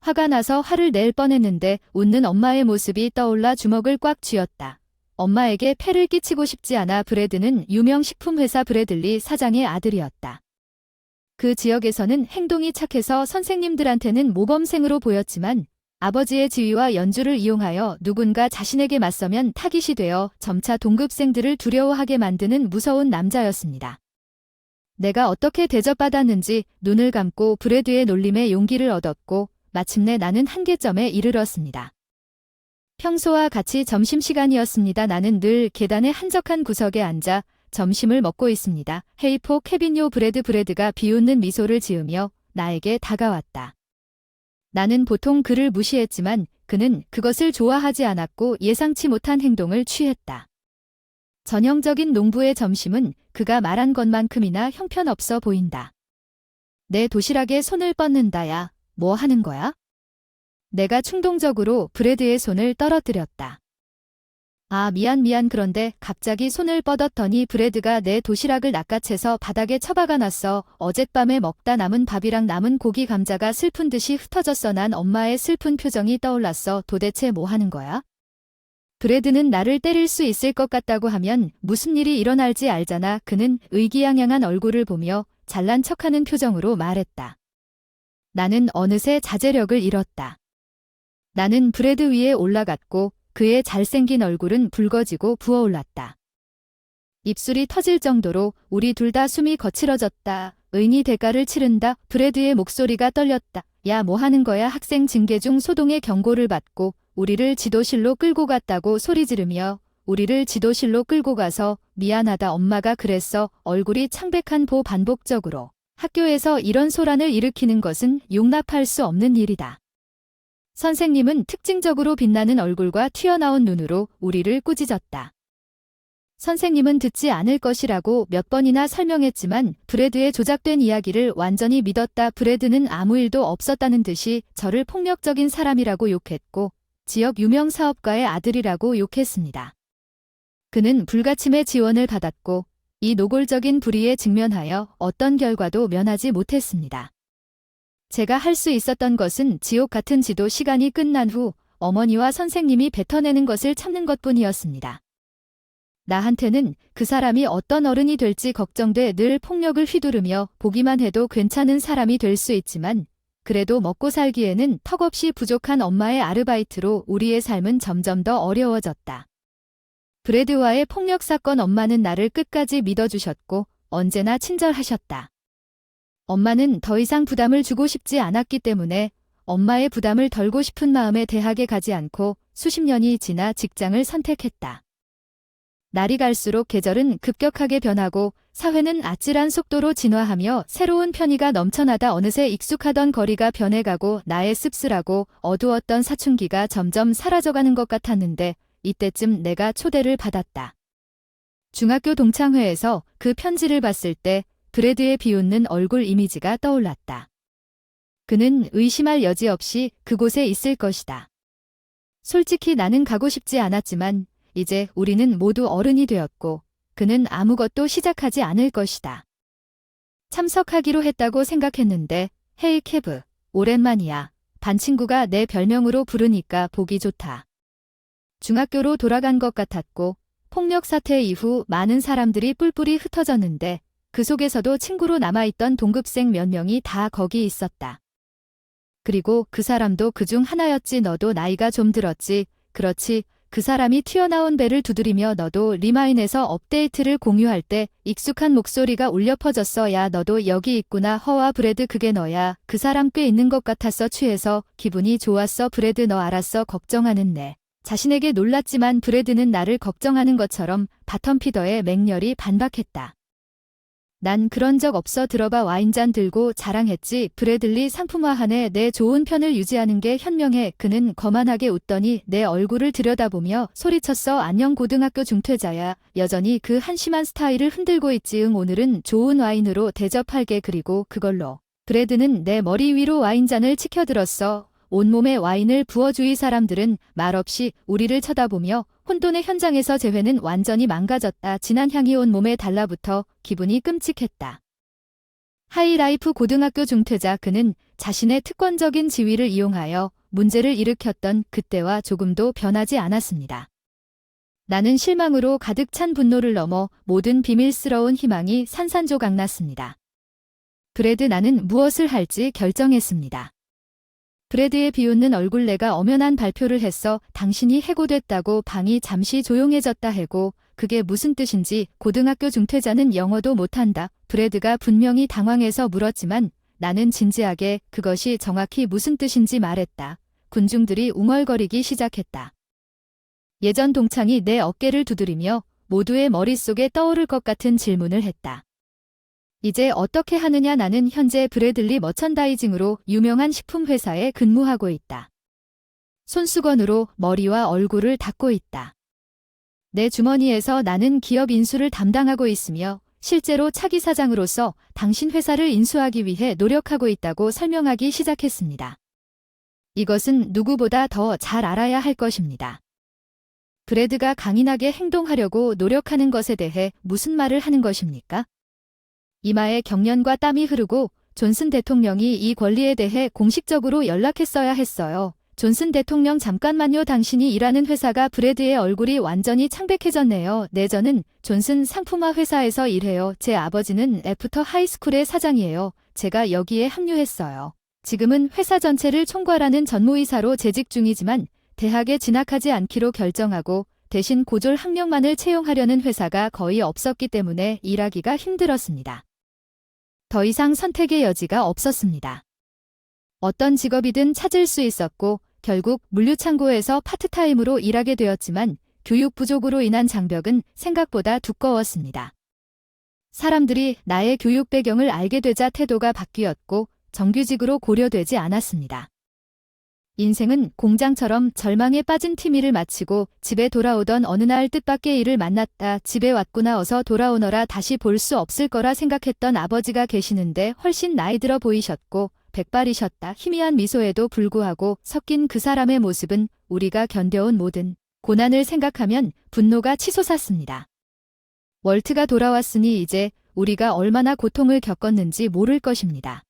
화가 나서 화를 낼 뻔했는데 웃는 엄마의 모습이 떠올라 주먹을 꽉 쥐었다. 엄마에게 폐를 끼치고 싶지 않아. 브래드는 유명 식품회사 브래들리 사장의 아들이었다. 그 지역에서는 행동이 착해서 선생님들한테는 모범생으로 보였지만 아버지의 지위와 연주를 이용하여 누군가 자신에게 맞서면 타깃이 되어 점차 동급생들을 두려워하게 만드는 무서운 남자였습니다. 내가 어떻게 대접받았는지 눈을 감고 브래드의 놀림에 용기를 얻었고 마침내 나는 한계점에 이르렀습니다. 평소와 같이 점심시간이었습니다. 나는 늘 계단의 한적한 구석에 앉아 점심을 먹고 있습니다. 헤이포 케빈요 브래드가 비웃는 미소를 지으며 나에게 다가왔다. 나는 보통 그를 무시했지만 그는 그것을 좋아하지 않았고 예상치 못한 행동을 취했다. 전형적인 농부의 점심은 그가 말한 것만큼이나 형편없어 보인다. 내 도시락에 손을 뻗는다야. 뭐 하는 거야? 내가 충동적으로 브래드의 손을 떨어뜨렸다. 아, 미안. 그런데 갑자기 손을 뻗었더니 브래드가 내 도시락을 낚아채서 바닥에 처박아 놨어. 어젯밤에 먹다 남은 밥이랑 남은 고기 감자가 슬픈 듯이 흩어졌어. 난 엄마의 슬픈 표정이 떠올랐어. 도대체 뭐 하는 거야? 브래드는 나를 때릴 수 있을 것 같다고 하면 무슨 일이 일어날지 알잖아. 그는 의기양양한 얼굴을 보며 잘난 척하는 표정으로 말했다. 나는 어느새 자제력을 잃었다. 나는 브래드 위에 올라갔고 그의 잘생긴 얼굴은 붉어지고 부어올랐다. 입술이 터질 정도로 우리 둘 다 숨이 거칠어졌다. 의니 대가를 치른다. 브래드의 목소리가 떨렸다. 야, 뭐 하는 거야? 학생 징계 중 소동의 경고를 받고 우리를 지도실로 끌고 갔다고 소리 지르며 우리를 지도실로 끌고 가서 미안하다 엄마가 그랬어. 얼굴이 창백한 보 반복적으로 학교에서 이런 소란을 일으키는 것은 용납할 수 없는 일이다. 선생님은 특징적으로 빛나는 얼굴과 튀어나온 눈으로 우리를 꾸짖었다. 선생님은 듣지 않을 것이라고 몇 번이나 설명했지만 브래드의 조작된 이야기를 완전히 믿었다. 브래드는 아무 일도 없었다는 듯이 저를 폭력적인 사람이라고 욕했고 지역 유명 사업가의 아들이라고 욕했습니다. 그는 불가침의 지원을 받았고 이 노골적인 불의에 직면하여 어떤 결과도 면하지 못했습니다. 제가 할 수 있었던 것은 지옥 같은 지도 시간이 끝난 후 어머니와 선생님이 뱉어내는 것을 참는 것뿐이었습니다. 나한테는 그 사람이 어떤 어른이 될지 걱정돼 늘 폭력을 휘두르며 보기만 해도 괜찮은 사람이 될 수 있지만 그래도 먹고 살기에는 턱없이 부족한 엄마의 아르바이트로 우리의 삶은 점점 더 어려워졌다. 브래드와의 폭력 사건 엄마는 나를 끝까지 믿어주셨고 언제나 친절하셨다. 엄마는 더 이상 부담을 주고 싶지 않았기 때문에 엄마의 부담을 덜고 싶은 마음에 대학에 가지 않고 수십 년이 지나 직장을 선택했다. 날이 갈수록 계절은 급격하게 변하고 사회는 아찔한 속도로 진화하며 새로운 편의가 넘쳐나다 어느새 익숙하던 거리가 변해가고 나의 씁쓸하고 어두웠던 사춘기가 점점 사라져가는 것 같았는데 이때쯤 내가 초대를 받았다. 중학교 동창회에서 그 편지를 봤을 때 브래드의 비웃는 얼굴 이미지가 떠올랐다. 그는 의심할 여지 없이 그곳에 있을 것이다. 솔직히 나는 가고 싶지 않았지만 이제 우리는 모두 어른이 되었고 그는 아무것도 시작하지 않을 것이다. 참석하기로 했다고 생각했는데 헤이 케브, 오랜만이야. 반 친구가 내 별명으로 부르니까 보기 좋다. 중학교로 돌아간 것 같았고 폭력 사태 이후 많은 사람들이 뿔뿔이 흩어졌는데 그 속에서도 친구로 남아있던 동급생 몇 명이 다 거기 있었다. 그리고 그 사람도 그중 하나였지. 너도 나이가 좀 들었지. 그렇지. 그 사람이 튀어나온 배를 두드리며 너도 리마인에서 업데이트를 공유할 때 익숙한 목소리가 울려 퍼졌어. 야, 너도 여기 있구나. 허와 브래드, 그게 너야. 그 사람 꽤 있는 것 같았어. 취해서 기분이 좋았어. 브래드, 너 알았어. 걱정하는 내 자신에게 놀랐지만 브래드는 나를 걱정하는 것처럼 바텀 피더에 맹렬히 반박했다. 난 그런 적 없어. 들어봐. 와인잔 들고 자랑했지. 브래들리 상품화한에 내 좋은 편을 유지하는 게 현명해. 그는 거만하게 웃더니 내 얼굴을 들여다보며 소리쳤어. 안녕 고등학교 중퇴자야. 여전히 그 한심한 스타일을 흔들고 있지. 응, 오늘은 좋은 와인으로 대접할게. 그리고 그걸로. 브래드는 내 머리 위로 와인잔을 치켜들었어. 온몸에 와인을 부어 주위 사람들은 말없이 우리를 쳐다보며 혼돈의 현장에서 재회는 완전히 망가졌다. 진한 향이 온몸에 달라붙어 기분이 끔찍했다. 하이라이프 고등학교 중퇴자. 그는 자신의 특권적인 지위를 이용하여 문제를 일으켰던 그때와 조금도 변하지 않았습니다. 나는 실망으로 가득 찬 분노를 넘어 모든 비밀스러운 희망이 산산조각났습니다. 브래드, 나는 무엇을 할지 결정했습니다. 브래드의 비웃는 얼굴. 내가 엄연한 발표를 했어. 당신이 해고됐다고. 방이 잠시 조용해졌다. 해고? 그게 무슨 뜻인지. 고등학교 중퇴자는 영어도 못한다. 브래드가 분명히 당황해서 물었지만 나는 진지하게 그것이 정확히 무슨 뜻인지 말했다. 군중들이 웅얼거리기 시작했다. 예전 동창이 내 어깨를 두드리며 모두의 머릿속에 떠오를 것 같은 질문을 했다. 이제 어떻게 하느냐. 나는 현재 브래들리 머천다이징으로 유명한 식품 회사에 근무하고 있다. 손수건으로 머리와 얼굴을 닦고 있다. 내 주머니에서 나는 기업 인수를 담당하고 있으며 실제로 차기 사장으로서 당신 회사를 인수하기 위해 노력하고 있다고 설명하기 시작했습니다. 이것은 누구보다 더 잘 알아야 할 것입니다. 브래드가 강인하게 행동하려고 노력하는 것에 대해 무슨 말을 하는 것입니까? 이마에 경련과 땀이 흐르고 존슨 대통령이 이 권리에 대해 공식적으로 연락했어야 했어요. 존슨 대통령 잠깐만요. 당신이 일하는 회사가 브래드의 얼굴이 완전히 창백해졌네요. 네, 저는 존슨 상품화 회사에서 일해요. 제 아버지는 애프터 하이스쿨의 사장이에요. 제가 여기에 합류했어요. 지금은 회사 전체를 총괄하는 전무이사로 재직 중이지만 대학에 진학하지 않기로 결정하고 대신 고졸 학력만을 채용하려는 회사가 거의 없었기 때문에 일하기가 힘들었습니다. 더 이상 선택의 여지가 없었습니다. 어떤 직업이든 찾을 수 있었고 결국 물류창고에서 파트타임으로 일하게 되었지만 교육 부족으로 인한 장벽은 생각보다 두꺼웠습니다. 사람들이 나의 교육 배경을 알게 되자 태도가 바뀌었고 정규직으로 고려되지 않았습니다. 인생은 공장처럼 절망에 빠진 티미를 마치고 집에 돌아오던 어느 날 뜻밖의 일을 만났다. 집에 왔구나. 어서 돌아오너라. 다시 볼 수 없을 거라 생각했던 아버지가 계시는데 훨씬 나이 들어 보이셨고 백발이셨다. 희미한 미소에도 불구하고 섞인 그 사람의 모습은 우리가 견뎌온 모든 고난을 생각하면 분노가 치솟았습니다. 월트가 돌아왔으니 이제 우리가 얼마나 고통을 겪었는지 모를 것입니다.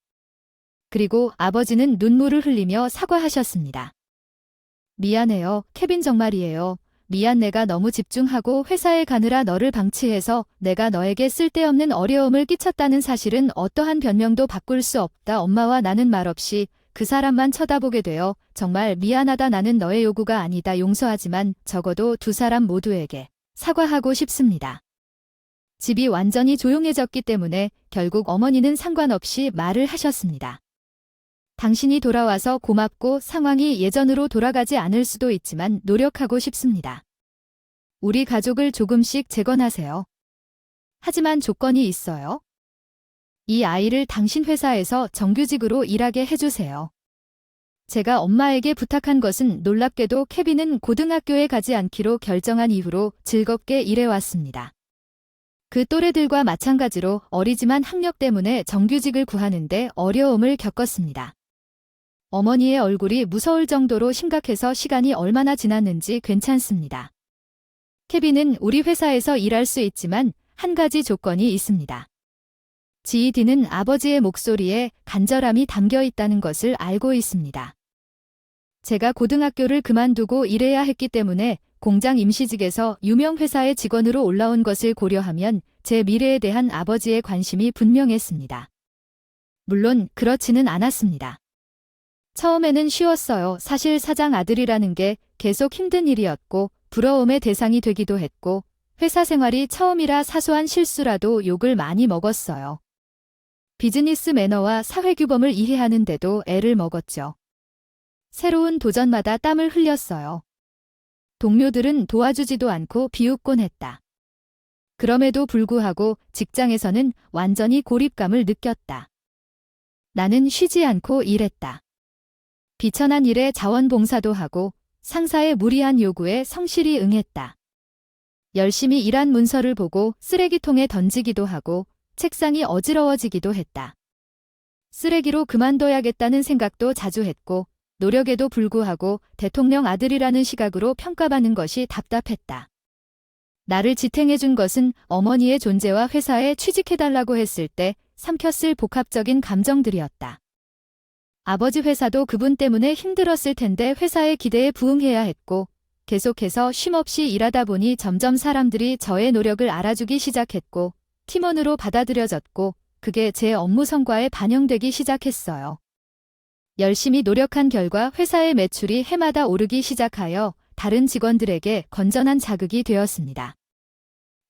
그리고 아버지는 눈물을 흘리며 사과하셨습니다. 미안해요, 케빈. 정말이에요. 미안. 내가 너무 집중하고 회사에 가느라 너를 방치해서 내가 너에게 쓸데없는 어려움을 끼쳤다는 사실은 어떠한 변명도 바꿀 수 없다. 엄마와 나는 말없이 그 사람만 쳐다보게 되어 정말 미안하다. 나는 너의 요구가 아니다. 용서하지만 적어도 두 사람 모두에게 사과하고 싶습니다. 집이 완전히 조용해졌기 때문에 결국 어머니는 상관없이 말을 하셨습니다. 당신이 돌아와서 고맙고 상황이 예전으로 돌아가지 않을 수도 있지만 노력하고 싶습니다. 우리 가족을 조금씩 재건하세요. 하지만 조건이 있어요. 이 아이를 당신 회사에서 정규직으로 일하게 해주세요. 제가 엄마에게 부탁한 것은 놀랍게도 케빈은 고등학교에 가지 않기로 결정한 이후로 즐겁게 일해왔습니다. 그 또래들과 마찬가지로 어리지만 학력 때문에 정규직을 구하는데 어려움을 겪었습니다. 어머니의 얼굴이 무서울 정도로 심각해서 시간이 얼마나 지났는지 괜찮습니다. 케빈은 우리 회사에서 일할 수 있지만 한 가지 조건이 있습니다. GED는 아버지의 목소리에 간절함이 담겨 있다는 것을 알고 있습니다. 제가 고등학교를 그만두고 일해야 했기 때문에 공장 임시직에서 유명 회사의 직원으로 올라온 것을 고려하면 제 미래에 대한 아버지의 관심이 분명했습니다. 물론 그렇지는 않았습니다. 처음에는 쉬웠어요. 사실 사장 아들이라는 게 계속 힘든 일이었고 부러움의 대상이 되기도 했고 회사 생활이 처음이라 사소한 실수라도 욕을 많이 먹었어요. 비즈니스 매너와 사회규범을 이해하는데도 애를 먹었죠. 새로운 도전마다 땀을 흘렸어요. 동료들은 도와주지도 않고 비웃곤 했다. 그럼에도 불구하고 직장에서는 완전히 고립감을 느꼈다. 나는 쉬지 않고 일했다. 비천한 일에 자원봉사도 하고 상사의 무리한 요구에 성실히 응했다. 열심히 일한 문서를 보고 쓰레기통에 던지기도 하고 책상이 어지러워지기도 했다. 쓰레기로 그만둬야겠다는 생각도 자주 했고 노력에도 불구하고 대통령 아들이라는 시각으로 평가받는 것이 답답했다. 나를 지탱해준 것은 어머니의 존재와 회사에 취직해달라고 했을 때 삼켰을 복합적인 감정들이었다. 아버지 회사도 그분 때문에 힘들었을 텐데 회사의 기대에 부응해야 했고 계속해서 쉼없이 일하다 보니 점점 사람들이 저의 노력을 알아주기 시작했고 팀원으로 받아들여졌고 그게 제 업무 성과에 반영되기 시작했어요. 열심히 노력한 결과 회사의 매출이 해마다 오르기 시작하여 다른 직원들에게 건전한 자극이 되었습니다.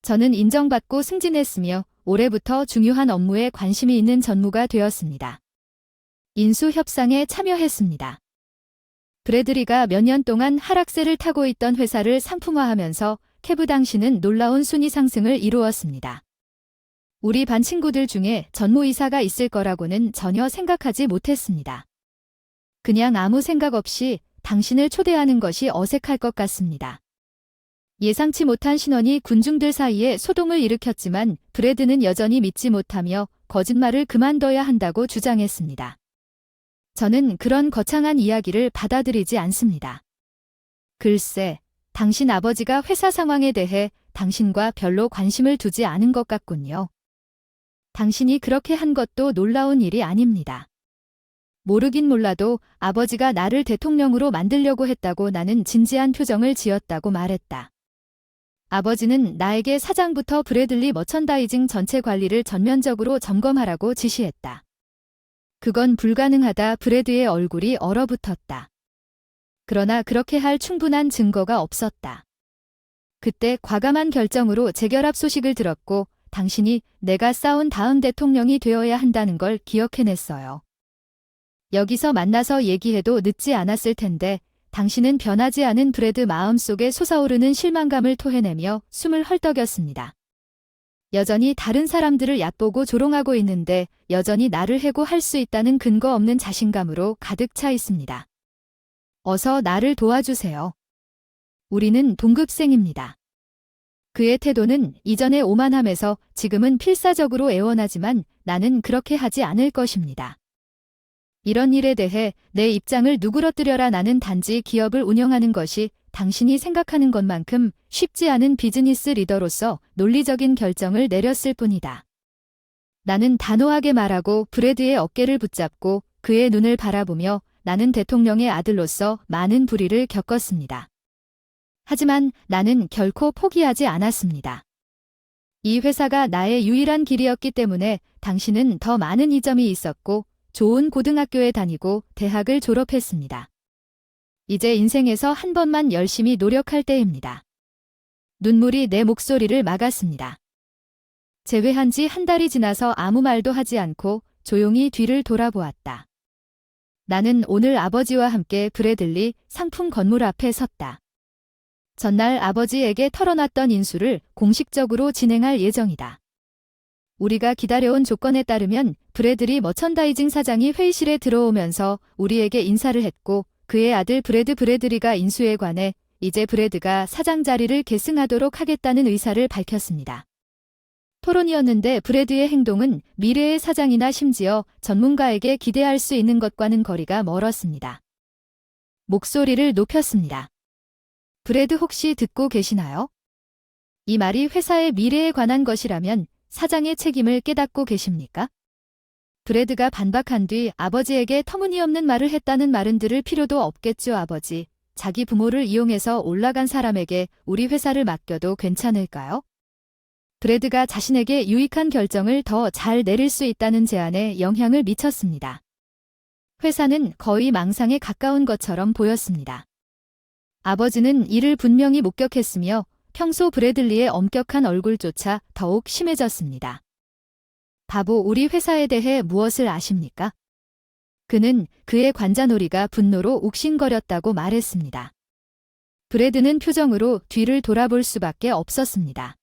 저는 인정받고 승진했으며 올해부터 중요한 업무에 관심이 있는 전무가 되었습니다. 인수 협상에 참여했습니다. 브래드리가 몇 년 동안 하락세를 타고 있던 회사를 상품화하면서 캐브 당시는 놀라운 순위 상승을 이루었습니다. 우리 반 친구들 중에 전무이사가 있을 거라고는 전혀 생각하지 못했습니다. 그냥 아무 생각 없이 당신을 초대하는 것이 어색할 것 같습니다. 예상치 못한 신원이 군중들 사이에 소동을 일으켰지만 브래드는 여전히 믿지 못하며 거짓말을 그만둬야 한다고 주장했습니다. 저는 그런 거창한 이야기를 받아들이지 않습니다. 글쎄, 당신 아버지가 회사 상황에 대해 당신과 별로 관심을 두지 않은 것 같군요. 당신이 그렇게 한 것도 놀라운 일이 아닙니다. 모르긴 몰라도 아버지가 나를 대통령으로 만들려고 했다고 나는 진지한 표정을 지었다고 말했다. 아버지는 나에게 사장부터 브래들리 머천다이징 전체 관리를 전면적으로 점검하라고 지시했다. 그건 불가능하다. 브래드의 얼굴이 얼어붙었다. 그러나 그렇게 할 충분한 증거가 없었다. 그때 과감한 결정으로 재결합 소식을 들었고 당신이 내가 싸운 다음 대통령이 되어야 한다는 걸 기억해냈어요. 여기서 만나서 얘기해도 늦지 않았을 텐데 당신은 변하지 않은 브래드 마음속에 솟아오르는 실망감을 토해내며 숨을 헐떡였습니다. 여전히 다른 사람들을 얕보고 조롱하고 있는데 여전히 나를 해고할 수 있다는 근거 없는 자신감으로 가득 차 있습니다. 어서 나를 도와주세요. 우리는 동급생입니다. 그의 태도는 이전에 오만함에서 지금은 필사적으로 애원하지만 나는 그렇게 하지 않을 것입니다. 이런 일에 대해 내 입장을 누그러뜨려라. 나는 단지 기업을 운영하는 것이 당신이 생각하는 것만큼 쉽지 않은 비즈니스 리더로서 논리적인 결정을 내렸을 뿐이다. 나는 단호하게 말하고 브래드의 어깨를 붙잡고 그의 눈을 바라보며 나는 대통령의 아들로서 많은 불의를 겪었습니다. 하지만 나는 결코 포기하지 않았습니다. 이 회사가 나의 유일한 길이었기 때문에 당신은 더 많은 이점이 있었고 좋은 고등학교에 다니고 대학을 졸업했습니다. 이제 인생에서 한 번만 열심히 노력할 때입니다. 눈물이 내 목소리를 막았습니다. 재회한 지 한 달이 지나서 아무 말도 하지 않고 조용히 뒤를 돌아보았다. 나는 오늘 아버지와 함께 브래들리 상품 건물 앞에 섰다. 전날 아버지에게 털어놨던 인수를 공식적으로 진행할 예정이다. 우리가 기다려온 조건에 따르면 브래들리 머천다이징 사장이 회의실에 들어오면서 우리에게 인사를 했고 그의 아들 브래드리가 인수에 관해 이제 브래드가 사장 자리를 계승하도록 하겠다는 의사를 밝혔습니다. 토론이었는데 브래드의 행동은 미래의 사장이나 심지어 전문가에게 기대할 수 있는 것과는 거리가 멀었습니다. 목소리를 높였습니다. 브래드 혹시 듣고 계시나요? 이 말이 회사의 미래에 관한 것이라면 사장의 책임을 깨닫고 계십니까? 브래드가 반박한 뒤 아버지에게 터무니없는 말을 했다는 말은 들을 필요도 없겠죠. 아버지, 자기 부모를 이용해서 올라간 사람에게 우리 회사를 맡겨도 괜찮을까요? 브래드가 자신에게 유익한 결정을 더 잘 내릴 수 있다는 제안에 영향을 미쳤습니다. 회사는 거의 망상에 가까운 것처럼 보였습니다. 아버지는 이를 분명히 목격했으며 평소 브래들리의 엄격한 얼굴조차 더욱 심해졌습니다. 바보, 우리 회사에 대해 무엇을 아십니까? 그는 그의 관자놀이가 분노로 욱신거렸다고 말했습니다. 브래드는 표정으로 뒤를 돌아볼 수밖에 없었습니다.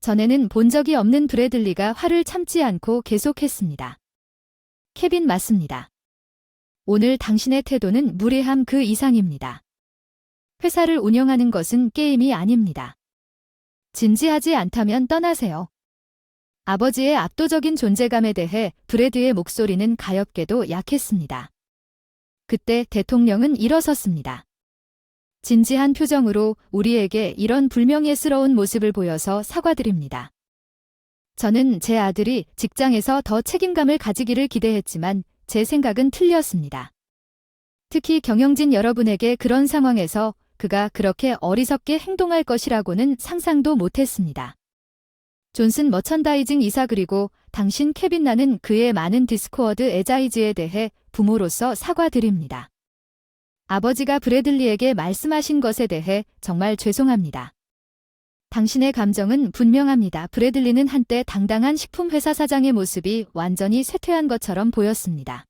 전에는 본 적이 없는 브래들리가 화를 참지 않고 계속했습니다. 케빈, 맞습니다. 오늘 당신의 태도는 무례함 그 이상입니다. 회사를 운영하는 것은 게임이 아닙니다. 진지하지 않다면 떠나세요. 아버지의 압도적인 존재감에 대해 브래드의 목소리는 가엾게도 약했습니다. 그때 대통령은 일어섰습니다. 진지한 표정으로 우리에게 이런 불명예스러운 모습을 보여서 사과드립니다. 저는 제 아들이 직장에서 더 책임감을 가지기를 기대했지만 제 생각은 틀렸습니다. 특히 경영진 여러분에게 그런 상황에서 그가 그렇게 어리석게 행동할 것이라고는 상상도 못했습니다. 존슨 머천다이징 이사, 그리고 당신 케빈, 나는 그의 많은 디스코어드 에자이즈에 대해 부모로서 사과드립니다. 아버지가 브래들리에게 말씀하신 것에 대해 정말 죄송합니다. 당신의 감정은 분명합니다. 브래들리는 한때 당당한 식품회사 사장의 모습이 완전히 쇠퇴한 것처럼 보였습니다.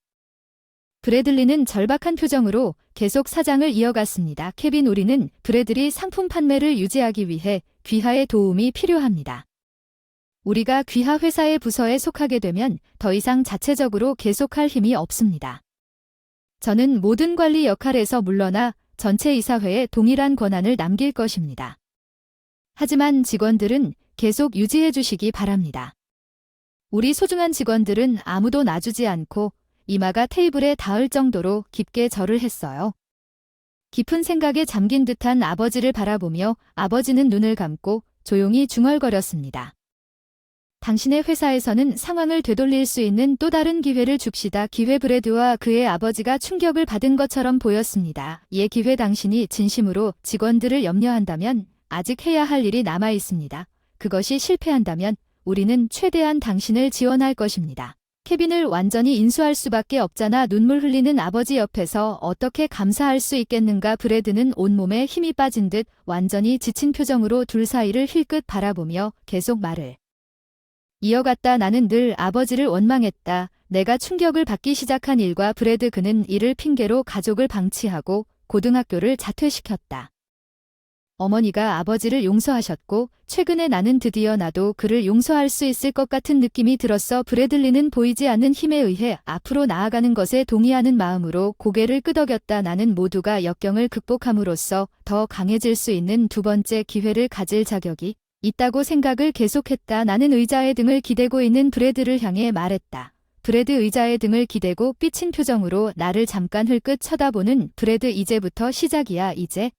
브래들리는 절박한 표정으로 계속 사장을 이어갔습니다. 케빈, 우리는 브래들리 상품 판매를 유지하기 위해 귀하의 도움이 필요합니다. 우리가 귀하 회사의 부서에 속하게 되면 더 이상 자체적으로 계속할 힘이 없습니다. 저는 모든 관리 역할에서 물러나 전체 이사회에 동일한 권한을 남길 것입니다. 하지만 직원들은 계속 유지해 주시기 바랍니다. 우리 소중한 직원들은 아무도 놔주지 않고 이마가 테이블에 닿을 정도로 깊게 절을 했어요. 깊은 생각에 잠긴 듯한 아버지를 바라보며 아버지는 눈을 감고 조용히 중얼거렸습니다. 당신의 회사에서는 상황을 되돌릴 수 있는 또 다른 기회를 줍시다. 기회. 브래드와 그의 아버지가 충격을 받은 것처럼 보였습니다. 이 기회. 당신이 진심으로 직원들을 염려한다면 아직 해야 할 일이 남아 있습니다. 그것이 실패한다면 우리는 최대한 당신을 지원할 것입니다. 케빈을 완전히 인수할 수밖에 없잖아. 눈물 흘리는 아버지 옆에서 어떻게 감사할 수 있겠는가. 브래드는 온몸에 힘이 빠진 듯 완전히 지친 표정으로 둘 사이를 힐끗 바라보며 계속 말을 이어갔다. 나는 늘 아버지를 원망했다. 내가 충격을 받기 시작한 일과 브래드. 그는 이를 핑계로 가족을 방치하고 고등학교를 자퇴시켰다. 어머니가 아버지를 용서하셨고 최근에 나는 드디어 나도 그를 용서할 수 있을 것 같은 느낌이 들었어. 브래들리는 보이지 않는 힘에 의해 앞으로 나아가는 것에 동의하는 마음으로 고개를 끄덕였다. 나는 모두가 역경을 극복함으로써 더 강해질 수 있는 두 번째 기회를 가질 자격이 있다고 생각을 계속했다. 나는 의자의 등을 기대고 있는 브래드를 향해 말했다. 브래드 의자의 등을 기대고 삐친 표정으로 나를 잠깐 흘끗 쳐다보는 브래드. 이제부터 시작이야. 이제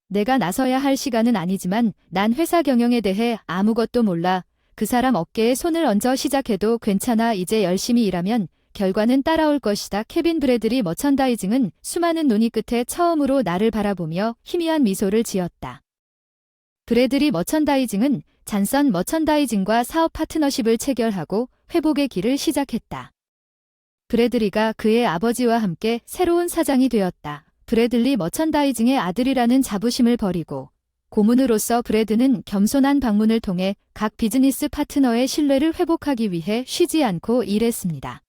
내가 나서야 할 시간은 아니지만 난 회사 경영에 대해 아무것도 몰라. 그 사람 어깨에 손을 얹어 시작해도 괜찮아. 이제 열심히 일하면 결과는 따라올 것이다. 케빈. 브래들리 머천다이징은 수많은 논의 끝에 처음으로 나를 바라보며 희미한 미소를 지었다. 브래들리 머천다이징은 잔선 머천다이징과 사업 파트너십을 체결하고 회복의 길을 시작했다. 브래들리가 그의 아버지와 함께 새로운 사장이 되었다. 브래들리 머천다이징의 아들이라는 자부심을 버리고 고문으로서 브래드는 겸손한 방문을 통해 각 비즈니스 파트너의 신뢰를 회복하기 위해 쉬지 않고 일했습니다.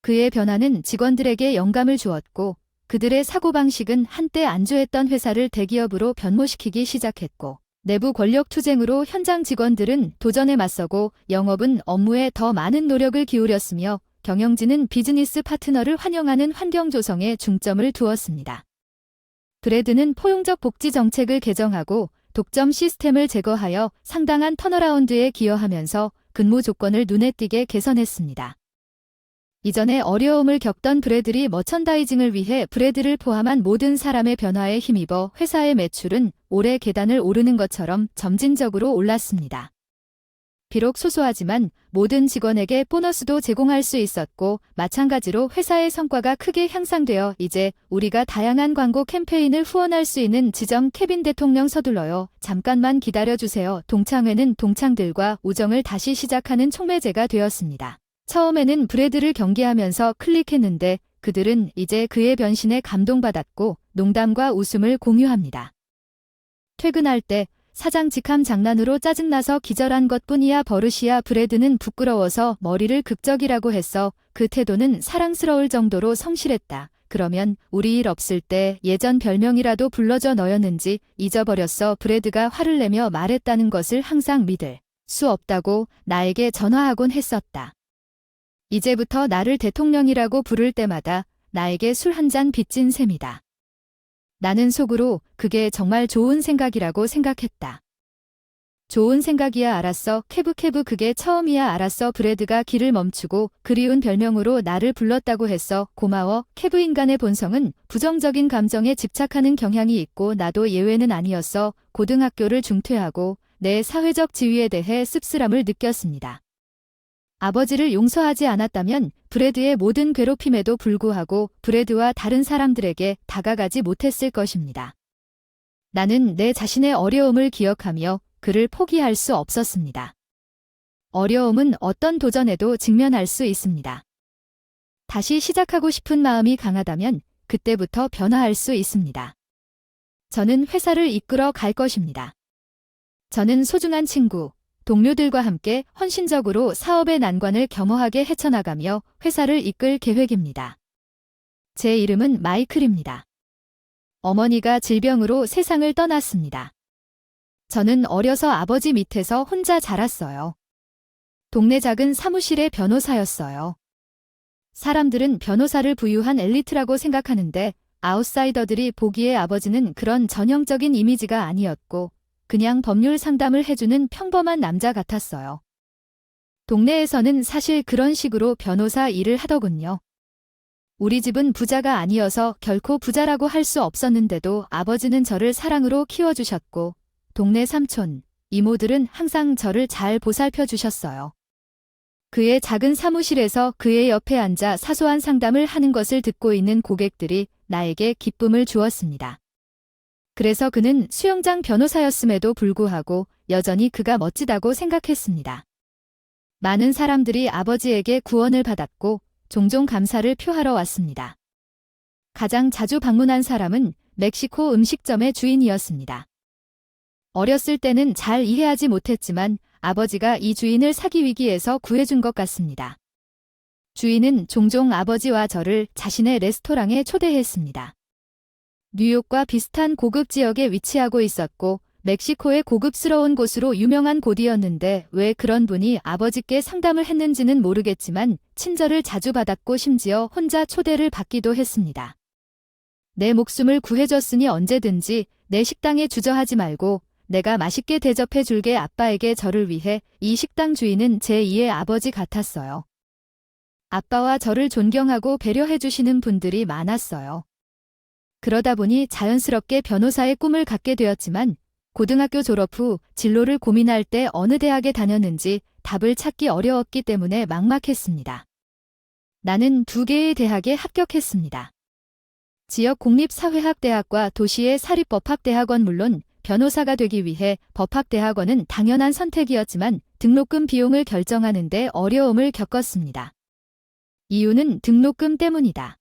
그의 변화는 직원들에게 영감을 주었고 그들의 사고방식은 한때 안주했던 회사를 대기업으로 변모시키기 시작했고 내부 권력 투쟁으로 현장 직원들은 도전에 맞서고 영업은 업무에 더 많은 노력을 기울였으며 경영진은 비즈니스 파트너를 환영하는 환경 조성에 중점을 두었습니다. 브래드는 포용적 복지 정책을 개정하고 독점 시스템을 제거하여 상당한 턴어라운드에 기여하면서 근무 조건을 눈에 띄게 개선했습니다. 이전에 어려움을 겪던 브래들리 머천다이징을 위해 브래드를 포함한 모든 사람의 변화에 힘입어 회사의 매출은 올해 계단을 오르는 것처럼 점진적으로 올랐습니다. 비록 소소하지만 모든 직원에게 보너스도 제공할 수 있었고 마찬가지로 회사의 성과가 크게 향상되어 이제 우리가 다양한 광고 캠페인을 후원할 수 있는 지점. 케빈. 대통령 서둘러요. 잠깐만 기다려주세요. 동창회는 동창들과 우정을 다시 시작하는 촉매제가 되었습니다. 처음에는 브래드를 경계하면서 클릭했는데 그들은 이제 그의 변신에 감동받았고 농담과 웃음을 공유합니다. 퇴근할 때 사장 직함 장난으로 짜증나서 기절한 것뿐이야. 버릇이야. 브래드는 부끄러워서 머리를 극적이라고 했어. 그 태도는 사랑스러울 정도로 성실했다. 그러면 우리 일 없을 때 예전 별명이라도 불러줘. 너였는지 잊어버렸어. 브래드가 화를 내며 말했다는 것을 항상 믿을 수 없다고 나에게 전화하곤 했었다. 이제부터 나를 대통령이라고 부를 때마다 나에게 술 한 잔 빚진 셈이다. 나는 속으로 그게 정말 좋은 생각이라고 생각했다. 좋은 생각이야. 알았어. 케브. 그게 처음이야. 알았어. 브래드가 길을 멈추고 그리운 별명으로 나를 불렀다고 했어. 고마워. 케브. 인간의 본성은 부정적인 감정에 집착하는 경향이 있고 나도 예외는 아니었어. 고등학교를 중퇴하고 내 사회적 지위에 대해 씁쓸함을 느꼈습니다. 아버지를 용서하지 않았다면 브래드의 모든 괴롭힘에도 불구하고 브래드와 다른 사람들에게 다가가지 못했을 것입니다. 나는 내 자신의 어려움을 기억하며 그를 포기할 수 없었습니다. 어려움은 어떤 도전에도 직면할 수 있습니다. 다시 시작하고 싶은 마음이 강하다면 그때부터 변화할 수 있습니다. 저는 회사를 이끌어 갈 것입니다. 저는 소중한 친구, 동료들과 함께 헌신적으로 사업의 난관을 겸허하게 헤쳐나가며 회사를 이끌 계획입니다. 제 이름은 마이클입니다. 어머니가 질병으로 세상을 떠났습니다. 저는 어려서 아버지 밑에서 혼자 자랐어요. 동네 작은 사무실의 변호사였어요. 사람들은 변호사를 부유한 엘리트라고 생각하는데 아웃사이더들이 보기에 아버지는 그런 전형적인 이미지가 아니었고 그냥 법률 상담을 해주는 평범한 남자 같았어요. 동네에서는 사실 그런 식으로 변호사 일을 하더군요. 우리 집은 부자가 아니어서 결코 부자라고 할 수 없었는데도 아버지는 저를 사랑으로 키워주셨고 동네 삼촌, 이모들은 항상 저를 잘 보살펴 주셨어요. 그의 작은 사무실에서 그의 옆에 앉아 사소한 상담을 하는 것을 듣고 있는 고객들이 나에게 기쁨을 주었습니다. 그래서 그는 수영장 변호사였음에도 불구하고 여전히 그가 멋지다고 생각했습니다. 많은 사람들이 아버지에게 구원을 받았고 종종 감사를 표하러 왔습니다. 가장 자주 방문한 사람은 멕시코 음식점의 주인이었습니다. 어렸을 때는 잘 이해하지 못했지만 아버지가 이 주인을 사기 위기에서 구해준 것 같습니다. 주인은 종종 아버지와 저를 자신의 레스토랑에 초대했습니다. 뉴욕과 비슷한 고급 지역에 위치하고 있었고 멕시코의 고급스러운 곳으로 유명한 곳이었는데 왜 그런 분이 아버지께 상담을 했는지는 모르겠지만 친절을 자주 받았고 심지어 혼자 초대를 받기도 했습니다. 내 목숨을 구해줬으니 언제든지 내 식당에 주저하지 말고 내가 맛있게 대접해 줄게. 아빠에게 저를 위해 이 식당 주인은 제2의 아버지 같았어요. 아빠와 저를 존경하고 배려해 주시는 분들이 많았어요. 그러다 보니 자연스럽게 변호사의 꿈을 갖게 되었지만 고등학교 졸업 후 진로를 고민할 때 어느 대학에 다녔는지 답을 찾기 어려웠기 때문에 막막했습니다. 나는 2개의 대학에 합격했습니다. 지역 공립사회학대학과 도시의 사립법학대학원. 물론 변호사가 되기 위해 법학대학원은 당연한 선택이었지만 등록금 비용을 결정하는 데 어려움을 겪었습니다. 이유는 등록금 때문이다.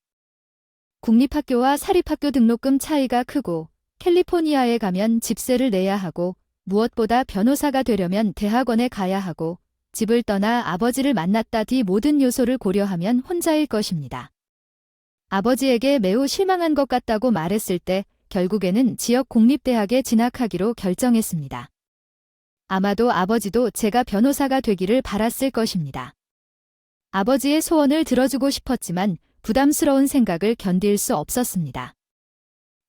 국립학교와 사립학교 등록금 차이가 크고 캘리포니아에 가면 집세를 내야 하고 무엇보다 변호사가 되려면 대학원에 가야 하고 집을 떠나 아버지를 만났다 뒤 모든 요소를 고려하면 혼자일 것입니다. 아버지에게 매우 실망한 것 같다고 말했을 때 결국에는 지역 공립대학에 진학하기로 결정했습니다. 아마도 아버지도 제가 변호사가 되기를 바랐을 것입니다. 아버지의 소원을 들어주고 싶었지만 부담스러운 생각을 견딜 수 없었습니다.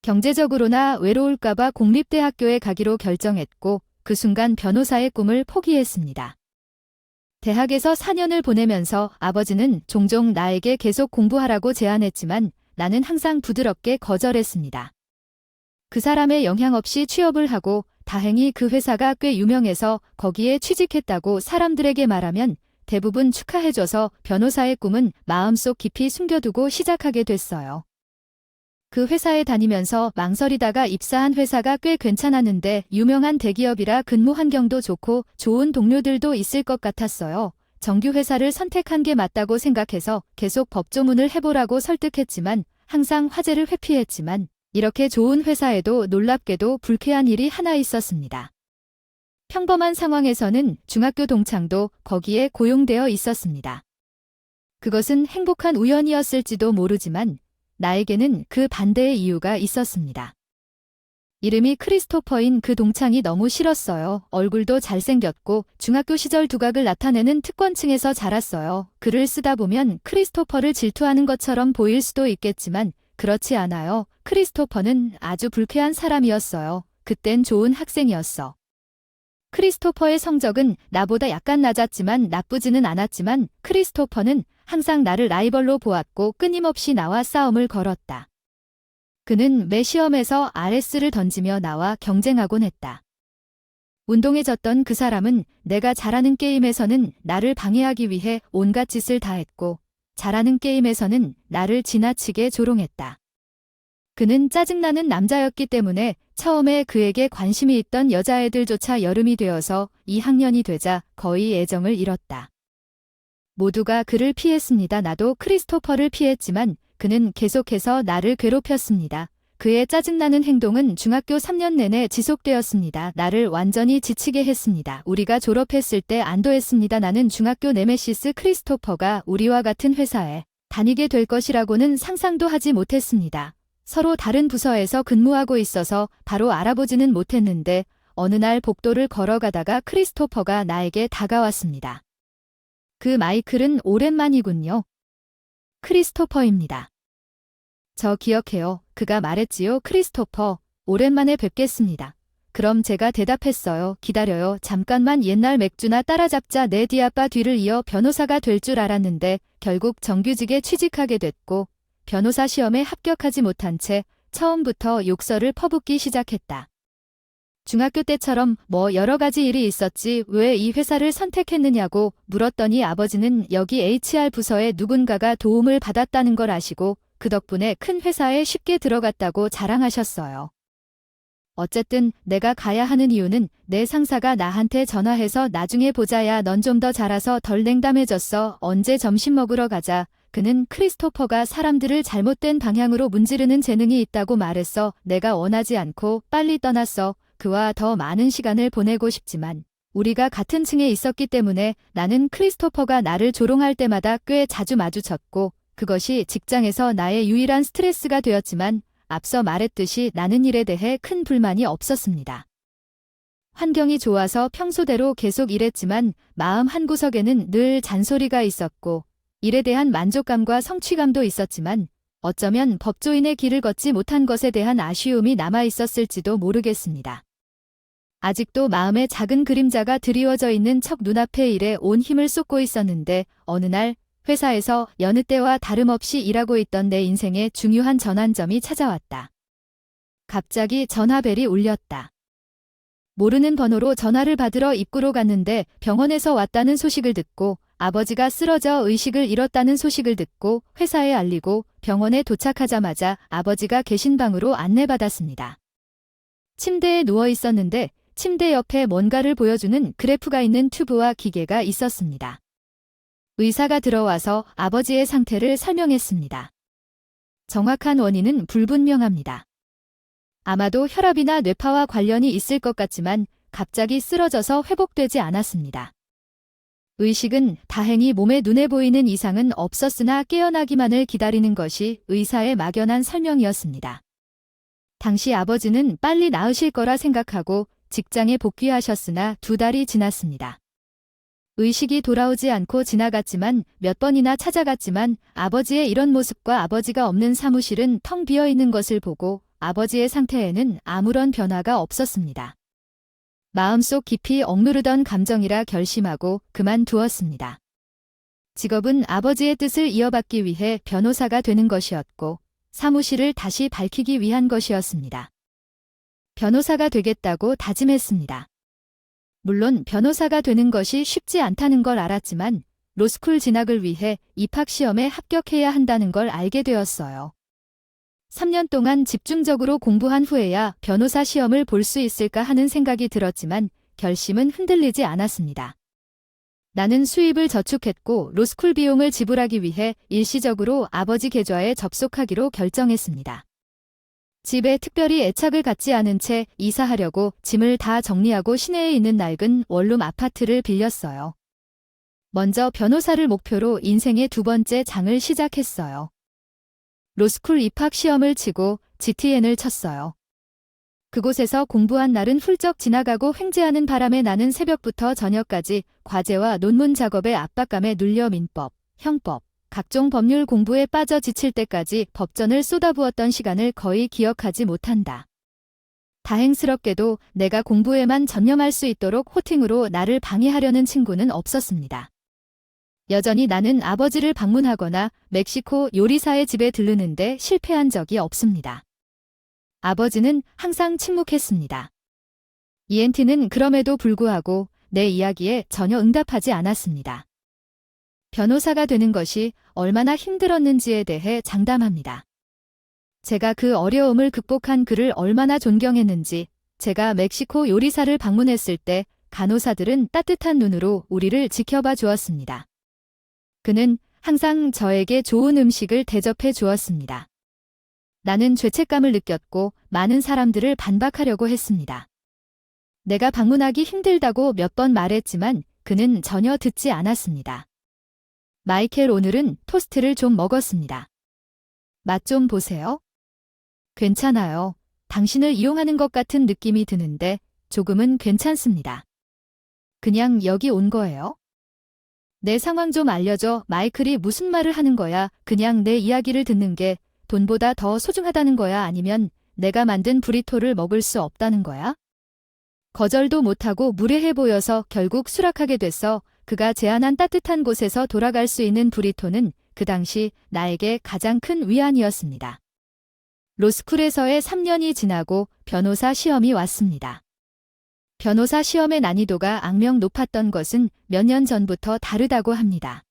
경제적으로나 외로울까봐 공립대학교에 가기로 결정했고 그 순간 변호사의 꿈을 포기했습니다. 대학에서 4년을 보내면서 아버지는 종종 나에게 계속 공부하라고 제안했지만 나는 항상 부드럽게 거절했습니다. 그 사람의 영향 없이 취업을 하고 다행히 그 회사가 꽤 유명해서 거기에 취직했다고 사람들에게 말하면 대부분 축하해줘서 변호사의 꿈은 마음속 깊이 숨겨두고 시작하게 됐어요. 그 회사에 다니면서 망설이다가 입사한 회사가 꽤 괜찮았는데 유명한 대기업이라 근무 환경도 좋고 좋은 동료들도 있을 것 같았어요. 정규 회사를 선택한 게 맞다고 생각해서 계속 법조문을 해보라고 설득했지만 항상 화제를 회피했지만 이렇게 좋은 회사에도 놀랍게도 불쾌한 일이 하나 있었습니다. 평범한 상황에서는 중학교 동창도 거기에 고용되어 있었습니다. 그것은 행복한 우연이었을지도 모르지만 나에게는 그 반대의 이유가 있었습니다. 이름이 크리스토퍼인 그 동창이 너무 싫었어요. 얼굴도 잘생겼고 중학교 시절 두각을 나타내는 특권층에서 자랐어요. 글을 쓰다 보면 크리스토퍼를 질투하는 것처럼 보일 수도 있겠지만 그렇지 않아요. 크리스토퍼는 아주 불쾌한 사람이었어요. 그땐 좋은 학생이었어. 크리스토퍼의 성적은 나보다 약간 낮았지만 나쁘지는 않았지만 크리스토퍼는 항상 나를 라이벌로 보았고 끊임없이 나와 싸움을 걸었다. 그는 매 시험에서 RS를 던지며 나와 경쟁하곤 했다. 운동에 졌던 그 사람은 내가 잘하는 게임에서는 나를 방해하기 위해 온갖 짓을 다 했고 잘하는 게임에서는 나를 지나치게 조롱했다. 그는 짜증나는 남자였기 때문에 처음에 그에게 관심이 있던 여자애들조차 여름이 되어서 2학년이 되자 거의 애정을 잃었다. 모두가 그를 피했습니다. 나도 크리스토퍼를 피했지만 그는 계속해서 나를 괴롭혔습니다. 그의 짜증나는 행동은 중학교 3년 내내 지속되었습니다. 나를 완전히 지치게 했습니다. 우리가 졸업했을 때 안도했습니다. 나는 중학교 네메시스 크리스토퍼가 우리와 같은 회사에 다니게 될 것이라고는 상상도 하지 못했습니다. 서로 다른 부서에서 근무하고 있어서 바로 알아보지는 못했는데 어느 날 복도를 걸어가다가 크리스토퍼가 나에게 다가왔습니다. 그 마이클은 오랜만이군요. 크리스토퍼입니다. 저 기억해요. 그가 말했지요. 크리스토퍼, 오랜만에 뵙겠습니다. 그럼 제가 대답했어요. 기다려요. 잠깐만. 옛날 맥주나 따라잡자. 내 뒤아빠 뒤를 이어 변호사가 될 줄 알았는데 결국 정규직에 취직하게 됐고 변호사 시험에 합격하지 못한 채 처음부터 욕설을 퍼붓기 시작했다. 중학교 때처럼 여러 가지 일이 있었지 왜 이 회사를 선택했느냐고 물었더니 아버지는 여기 HR 부서에 누군가가 도움을 받았다는 걸 아시고 그 덕분에 큰 회사에 쉽게 들어갔다고 자랑하셨어요. 어쨌든 내가 가야 하는 이유는 내 상사가 나한테 전화해서 나중에 보자야 넌 좀 더 자라서 덜 냉담해졌어. 언제 점심 먹으러 가자. 그는 크리스토퍼가 사람들을 잘못된 방향으로 문지르는 재능이 있다고 말했어. 내가 원하지 않고 빨리 떠났어. 그와 더 많은 시간을 보내고 싶지만 우리가 같은 층에 있었기 때문에 나는 크리스토퍼가 나를 조롱할 때마다 꽤 자주 마주쳤고 그것이 직장에서 나의 유일한 스트레스가 되었지만 앞서 말했듯이 나는 일에 대해 큰 불만이 없었습니다. 환경이 좋아서 평소대로 계속 일했지만 마음 한구석에는 늘 잔소리가 있었고 일에 대한 만족감과 성취감도 있었지만 어쩌면 법조인의 길을 걷지 못한 것에 대한 아쉬움이 남아있었을지도 모르겠습니다. 아직도 마음에 작은 그림자가 드리워져 있는 척 눈앞의 일에 온 힘을 쏟고 있었는데 어느 날 회사에서 여느 때와 다름없이 일하고 있던 내 인생의 중요한 전환점이 찾아왔다. 갑자기 전화벨이 울렸다. 모르는 번호로 전화를 받으러 입구로 갔는데 병원에서 왔다는 소식을 듣고 아버지가 쓰러져 의식을 잃었다는 소식을 듣고 회사에 알리고 병원에 도착하자마자 아버지가 계신 방으로 안내받았습니다. 침대에 누워 있었는데 침대 옆에 뭔가를 보여주는 그래프가 있는 튜브와 기계가 있었습니다. 의사가 들어와서 아버지의 상태를 설명했습니다. 정확한 원인은 불분명합니다. 아마도 혈압이나 뇌파와 관련이 있을 것 같지만 갑자기 쓰러져서 회복되지 않았습니다. 의식은 다행히 몸에 눈에 보이는 이상은 없었으나 깨어나기만을 기다리는 것이 의사의 막연한 설명이었습니다. 당시 아버지는 빨리 나으실 거라 생각하고 직장에 복귀하셨으나 2달이 지났습니다. 의식이 돌아오지 않고 지나갔지만 몇 번이나 찾아갔지만 아버지의 이런 모습과 아버지가 없는 사무실은 텅 비어 있는 것을 보고 아버지의 상태에는 아무런 변화가 없었습니다. 마음속 깊이 억누르던 감정이라 결심하고 그만두었습니다. 직업은 아버지의 뜻을 이어받기 위해 변호사가 되는 것이었고 사무실을 다시 밝히기 위한 것이었습니다. 변호사가 되겠다고 다짐했습니다. 물론 변호사가 되는 것이 쉽지 않다는 걸 알았지만 로스쿨 진학을 위해 입학시험에 합격해야 한다는 걸 알게 되었어요. 3년 동안 집중적으로 공부한 후에야 변호사 시험을 볼 수 있을까 하는 생각이 들었지만 결심은 흔들리지 않았습니다. 나는 수입을 저축했고 로스쿨 비용을 지불하기 위해 일시적으로 아버지 계좌에 접속하기로 결정했습니다. 집에 특별히 애착을 갖지 않은 채 이사하려고 짐을 다 정리하고 시내에 있는 낡은 원룸 아파트를 빌렸어요. 먼저 변호사를 목표로 인생의 2번째 장을 시작했어요. 로스쿨 입학 시험을 치고 GTN을 쳤어요. 그곳에서 공부한 날은 훌쩍 지나가고 횡재하는 바람에 나는 새벽부터 저녁까지 과제와 논문 작업의 압박감에 눌려 민법, 형법, 각종 법률 공부에 빠져 지칠 때까지 법전을 쏟아부었던 시간을 거의 기억하지 못한다. 다행스럽게도 내가 공부에만 전념할 수 있도록 호팅으로 나를 방해하려는 친구는 없었습니다. 여전히 나는 아버지를 방문하거나 멕시코 요리사의 집에 들르는데 실패한 적이 없습니다. 아버지는 항상 침묵했습니다. ENT는 그럼에도 불구하고 내 이야기에 전혀 응답하지 않았습니다. 변호사가 되는 것이 얼마나 힘들었는지에 대해 장담합니다. 제가 그 어려움을 극복한 그를 얼마나 존경했는지 제가 멕시코 요리사를 방문했을 때 간호사들은 따뜻한 눈으로 우리를 지켜봐 주었습니다. 그는 항상 저에게 좋은 음식을 대접해 주었습니다. 나는 죄책감을 느꼈고 많은 사람들을 반박하려고 했습니다. 내가 방문하기 힘들다고 몇 번 말했지만 그는 전혀 듣지 않았습니다. 마이켈 오늘은 토스트를 좀 먹었습니다. 맛 좀 보세요. 괜찮아요. 당신을 이용하는 것 같은 느낌이 드는데 조금은 괜찮습니다. 그냥 여기 온 거예요? 내 상황 좀 알려줘. 마이클이 무슨 말을 하는 거야? 그냥 내 이야기를 듣는 게 돈보다 더 소중하다는 거야? 아니면 내가 만든 브리토를 먹을 수 없다는 거야? 거절도 못하고 무례해 보여서 결국 수락하게 됐어. 그가 제안한 따뜻한 곳에서 돌아갈 수 있는 브리토는 그 당시 나에게 가장 큰 위안이었습니다. 로스쿨에서의 3년이 지나고 변호사 시험이 왔습니다. 변호사 시험의 난이도가 악명 높았던 것은 몇 년 전부터 다르다고 합니다.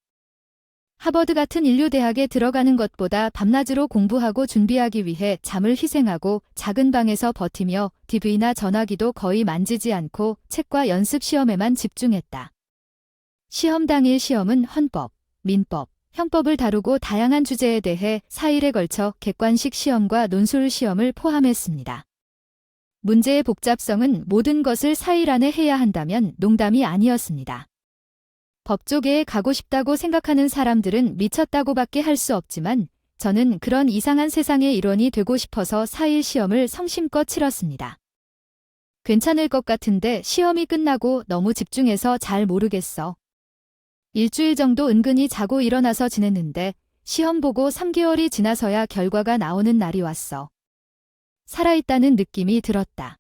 하버드 같은 인류대학에 들어가는 것보다 밤낮으로 공부하고 준비하기 위해 잠을 희생하고 작은 방에서 버티며 DV나 전화기도 거의 만지지 않고 책과 연습 시험에만 집중했다. 시험 당일 시험은 헌법, 민법, 형법을 다루고 다양한 주제에 대해 4일에 걸쳐 객관식 시험과 논술 시험을 포함했습니다. 문제의 복잡성은 모든 것을 4일 안에 해야 한다면 농담이 아니었습니다. 법조계에 가고 싶다고 생각하는 사람들은 미쳤다고밖에 할 수 없지만 저는 그런 이상한 세상의 일원이 되고 싶어서 4일 시험을 성심껏 치렀습니다. 괜찮을 것 같은데 시험이 끝나고 너무 집중해서 잘 모르겠어. 일주일 정도 은근히 자고 일어나서 지냈는데 시험 보고 3개월이 지나서야 결과가 나오는 날이 왔어. 살아있다는 느낌이 들었다.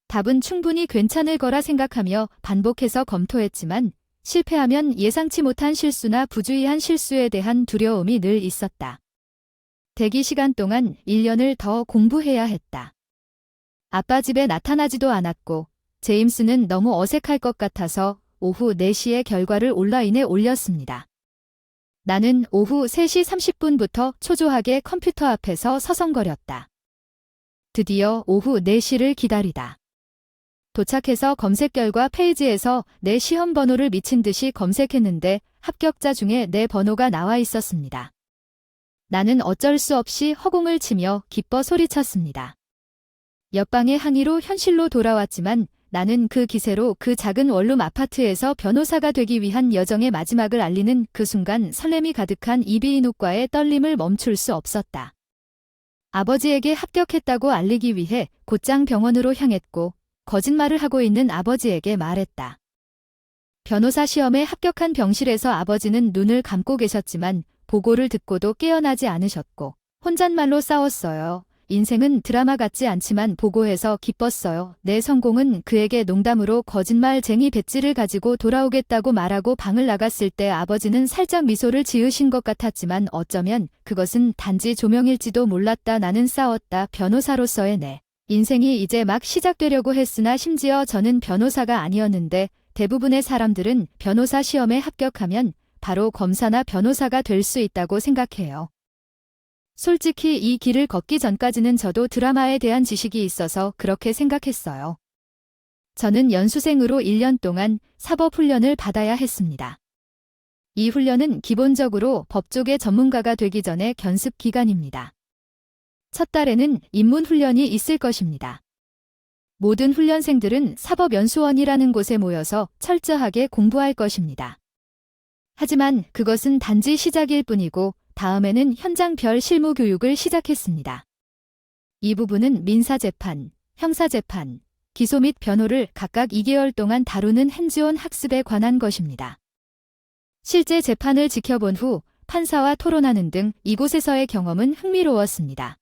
답은 충분히 괜찮을 거라 생각하며 반복해서 검토했지만 실패하면 예상치 못한 실수나 부주의한 실수에 대한 두려움이 늘 있었다. 대기 시간 동안 1년을 더 공부해야 했다. 아빠 집에 나타나지도 않았고 제임스는 너무 어색할 것 같아서 오후 4시에 결과를 온라인에 올렸습니다. 나는 오후 3시 30분부터 초조하게 컴퓨터 앞에서 서성거렸다. 드디어 오후 4시를 기다리다. 도착해서 검색 결과 페이지에서 내 시험 번호를 미친 듯이 검색했는데 합격자 중에 내 번호가 나와 있었습니다. 나는 어쩔 수 없이 허공을 치며 기뻐 소리쳤습니다. 옆방의 항의로 현실로 돌아왔지만 나는 그 기세로 그 작은 원룸 아파트에서 변호사가 되기 위한 여정의 마지막을 알리는 그 순간 설렘이 가득한 이비인후과의 떨림을 멈출 수 없었다. 아버지에게 합격했다고 알리기 위해 곧장 병원으로 향했고 거짓말을 하고 있는 아버지에게 말했다. 변호사 시험에 합격한 병실에서 아버지는 눈을 감고 계셨지만 보고를 듣고도 깨어나지 않으셨고 혼잣말로 싸웠어요. 인생은 드라마 같지 않지만 보고해서 기뻤어요. 내 성공은 그에게 농담으로 거짓말쟁이 배지를 가지고 돌아오겠다고 말하고 방을 나갔을 때 아버지는 살짝 미소를 지으신 것 같았지만 어쩌면 그것은 단지 조명일지도 몰랐다. 나는 싸웠다. 변호사로서의 내 인생이 이제 막 시작되려고 했으나 심지어 저는 변호사가 아니었는데 대부분의 사람들은 변호사 시험에 합격하면 바로 검사나 변호사가 될 수 있다고 생각해요. 솔직히 이 길을 걷기 전까지는 저도 드라마에 대한 지식이 있어서 그렇게 생각했어요. 저는 연수생으로 1년 동안 사법훈련을 받아야 했습니다. 이 훈련은 기본적으로 법조계 전문가가 되기 전에 견습 기간입니다. 첫 달에는 입문훈련이 있을 것입니다. 모든 훈련생들은 사법연수원이라는 곳에 모여서 철저하게 공부할 것입니다. 하지만 그것은 단지 시작일 뿐이고 다음에는 현장별 실무 교육을 시작했습니다. 이 부분은 민사재판, 형사재판, 기소 및 변호를 각각 2개월 동안 다루는 핸즈온 학습에 관한 것입니다. 실제 재판을 지켜본 후 판사와 토론하는 등 이곳에서의 경험은 흥미로웠습니다.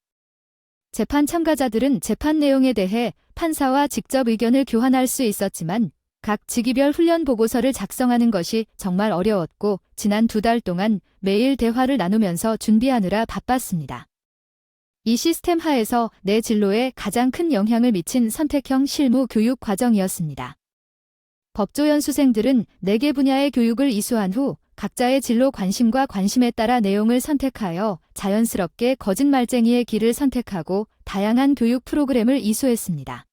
재판 참가자들은 재판 내용에 대해 판사와 직접 의견을 교환할 수 있었지만 각 직위별 훈련 보고서를 작성하는 것이 정말 어려웠고 지난 2달 동안 매일 대화를 나누면서 준비하느라 바빴습니다. 이 시스템 하에서 내 진로에 가장 큰 영향을 미친 선택형 실무 교육 과정이었습니다. 법조연수생들은 4개 분야의 교육을 이수한 후 각자의 진로 관심과 관심에 따라 내용을 선택하여 자연스럽게 거짓말쟁이의 길을 선택하고 다양한 교육 프로그램을 이수했습니다.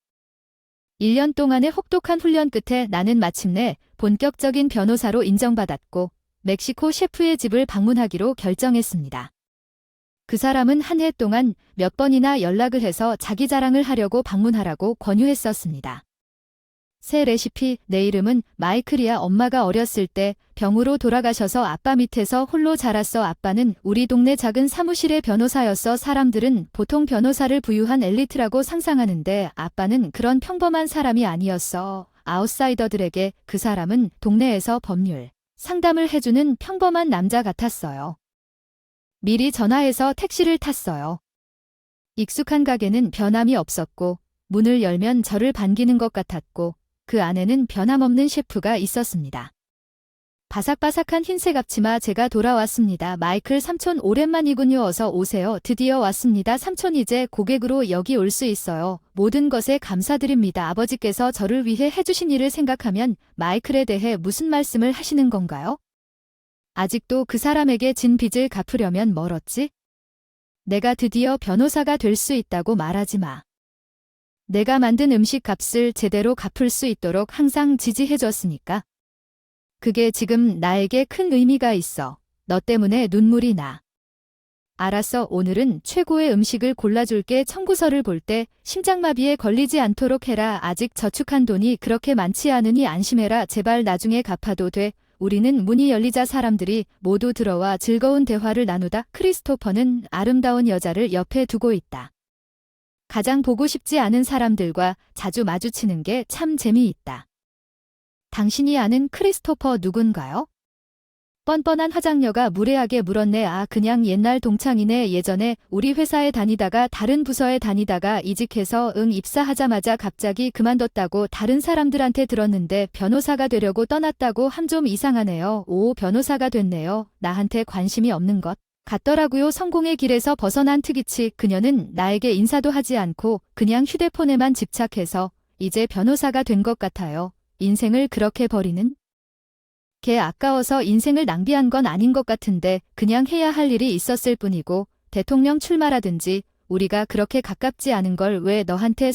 1년 동안의 혹독한 훈련 끝에 나는 마침내 본격적인 변호사로 인정받았고 멕시코 셰프의 집을 방문하기로 결정했습니다. 그 사람은 한 해 동안 몇 번이나 연락을 해서 자기 자랑을 하려고 방문하라고 권유했었습니다. 새 레시피, 내 이름은 마이클이야. 엄마가 어렸을 때 병으로 돌아가셔서 아빠 밑에서 홀로 자랐어. 아빠는 우리 동네 작은 사무실의 변호사였어. 사람들은 보통 변호사를 부유한 엘리트라고 상상하는데 아빠는 그런 평범한 사람이 아니었어. 아웃사이더들에게 그 사람은 동네에서 법률, 상담을 해주는 평범한 남자 같았어요. 미리 전화해서 택시를 탔어요. 익숙한 가게는 변함이 없었고 문을 열면 저를 반기는 것 같았고 그 안에는 변함없는 셰프가 있었습니다. 바삭바삭한 흰색 앞치마 제가 돌아왔습니다. 마이클 삼촌 오랜만이군요. 어서 오세요. 드디어 왔습니다. 삼촌 이제 고객으로 여기 올 수 있어요. 모든 것에 감사드립니다. 아버지께서 저를 위해 해주신 일을 생각하면 마이클에 대해 무슨 말씀을 하시는 건가요? 아직도 그 사람에게 진 빚을 갚으려면 멀었지? 내가 드디어 변호사가 될 수 있다고 말하지 마. 내가 만든 음식 값을 제대로 갚을 수 있도록 항상 지지해줬으니까. 그게 지금 나에게 큰 의미가 있어. 너 때문에 눈물이 나. 알았어. 오늘은 최고의 음식을 골라줄게. 청구서를 볼 때 심장마비에 걸리지 않도록 해라. 아직 저축한 돈이 그렇게 많지 않으니 안심해라. 제발 나중에 갚아도 돼. 우리는 문이 열리자 사람들이 모두 들어와 즐거운 대화를 나누다 크리스토퍼는 아름다운 여자를 옆에 두고 있다. 가장 보고 싶지 않은 사람들과 자주 마주치는 게 참 재미있다. 당신이 아는 크리스토퍼 누군가요? 뻔뻔한 화장녀가 무례하게 물었네. 아, 그냥 옛날 동창이네. 예전에 우리 회사에 다니다가 다른 부서에 다니다가 이직해서 입사하자마자 갑자기 그만뒀다고 다른 사람들한테 들었는데 변호사가 되려고 떠났다고 함. 좀 이상하네요. 오, 변호사가 됐네요. 나한테 관심이 없는 것 같더라고요. 성공의 길에서 벗어난 특이치. 그녀는 나에게 인사도 하지 않고 그냥 휴대폰에만 집착해서 이제 변호사가 된 것 같아요. 인생을 그렇게 버리는? 걔 아까워서 인생을 낭비한 건 아닌 것 같은데 그냥 해야 할 일이 있었을 뿐이고 대통령 출마라든지 우리가 그렇게 가깝지 않은 걸 왜 너한테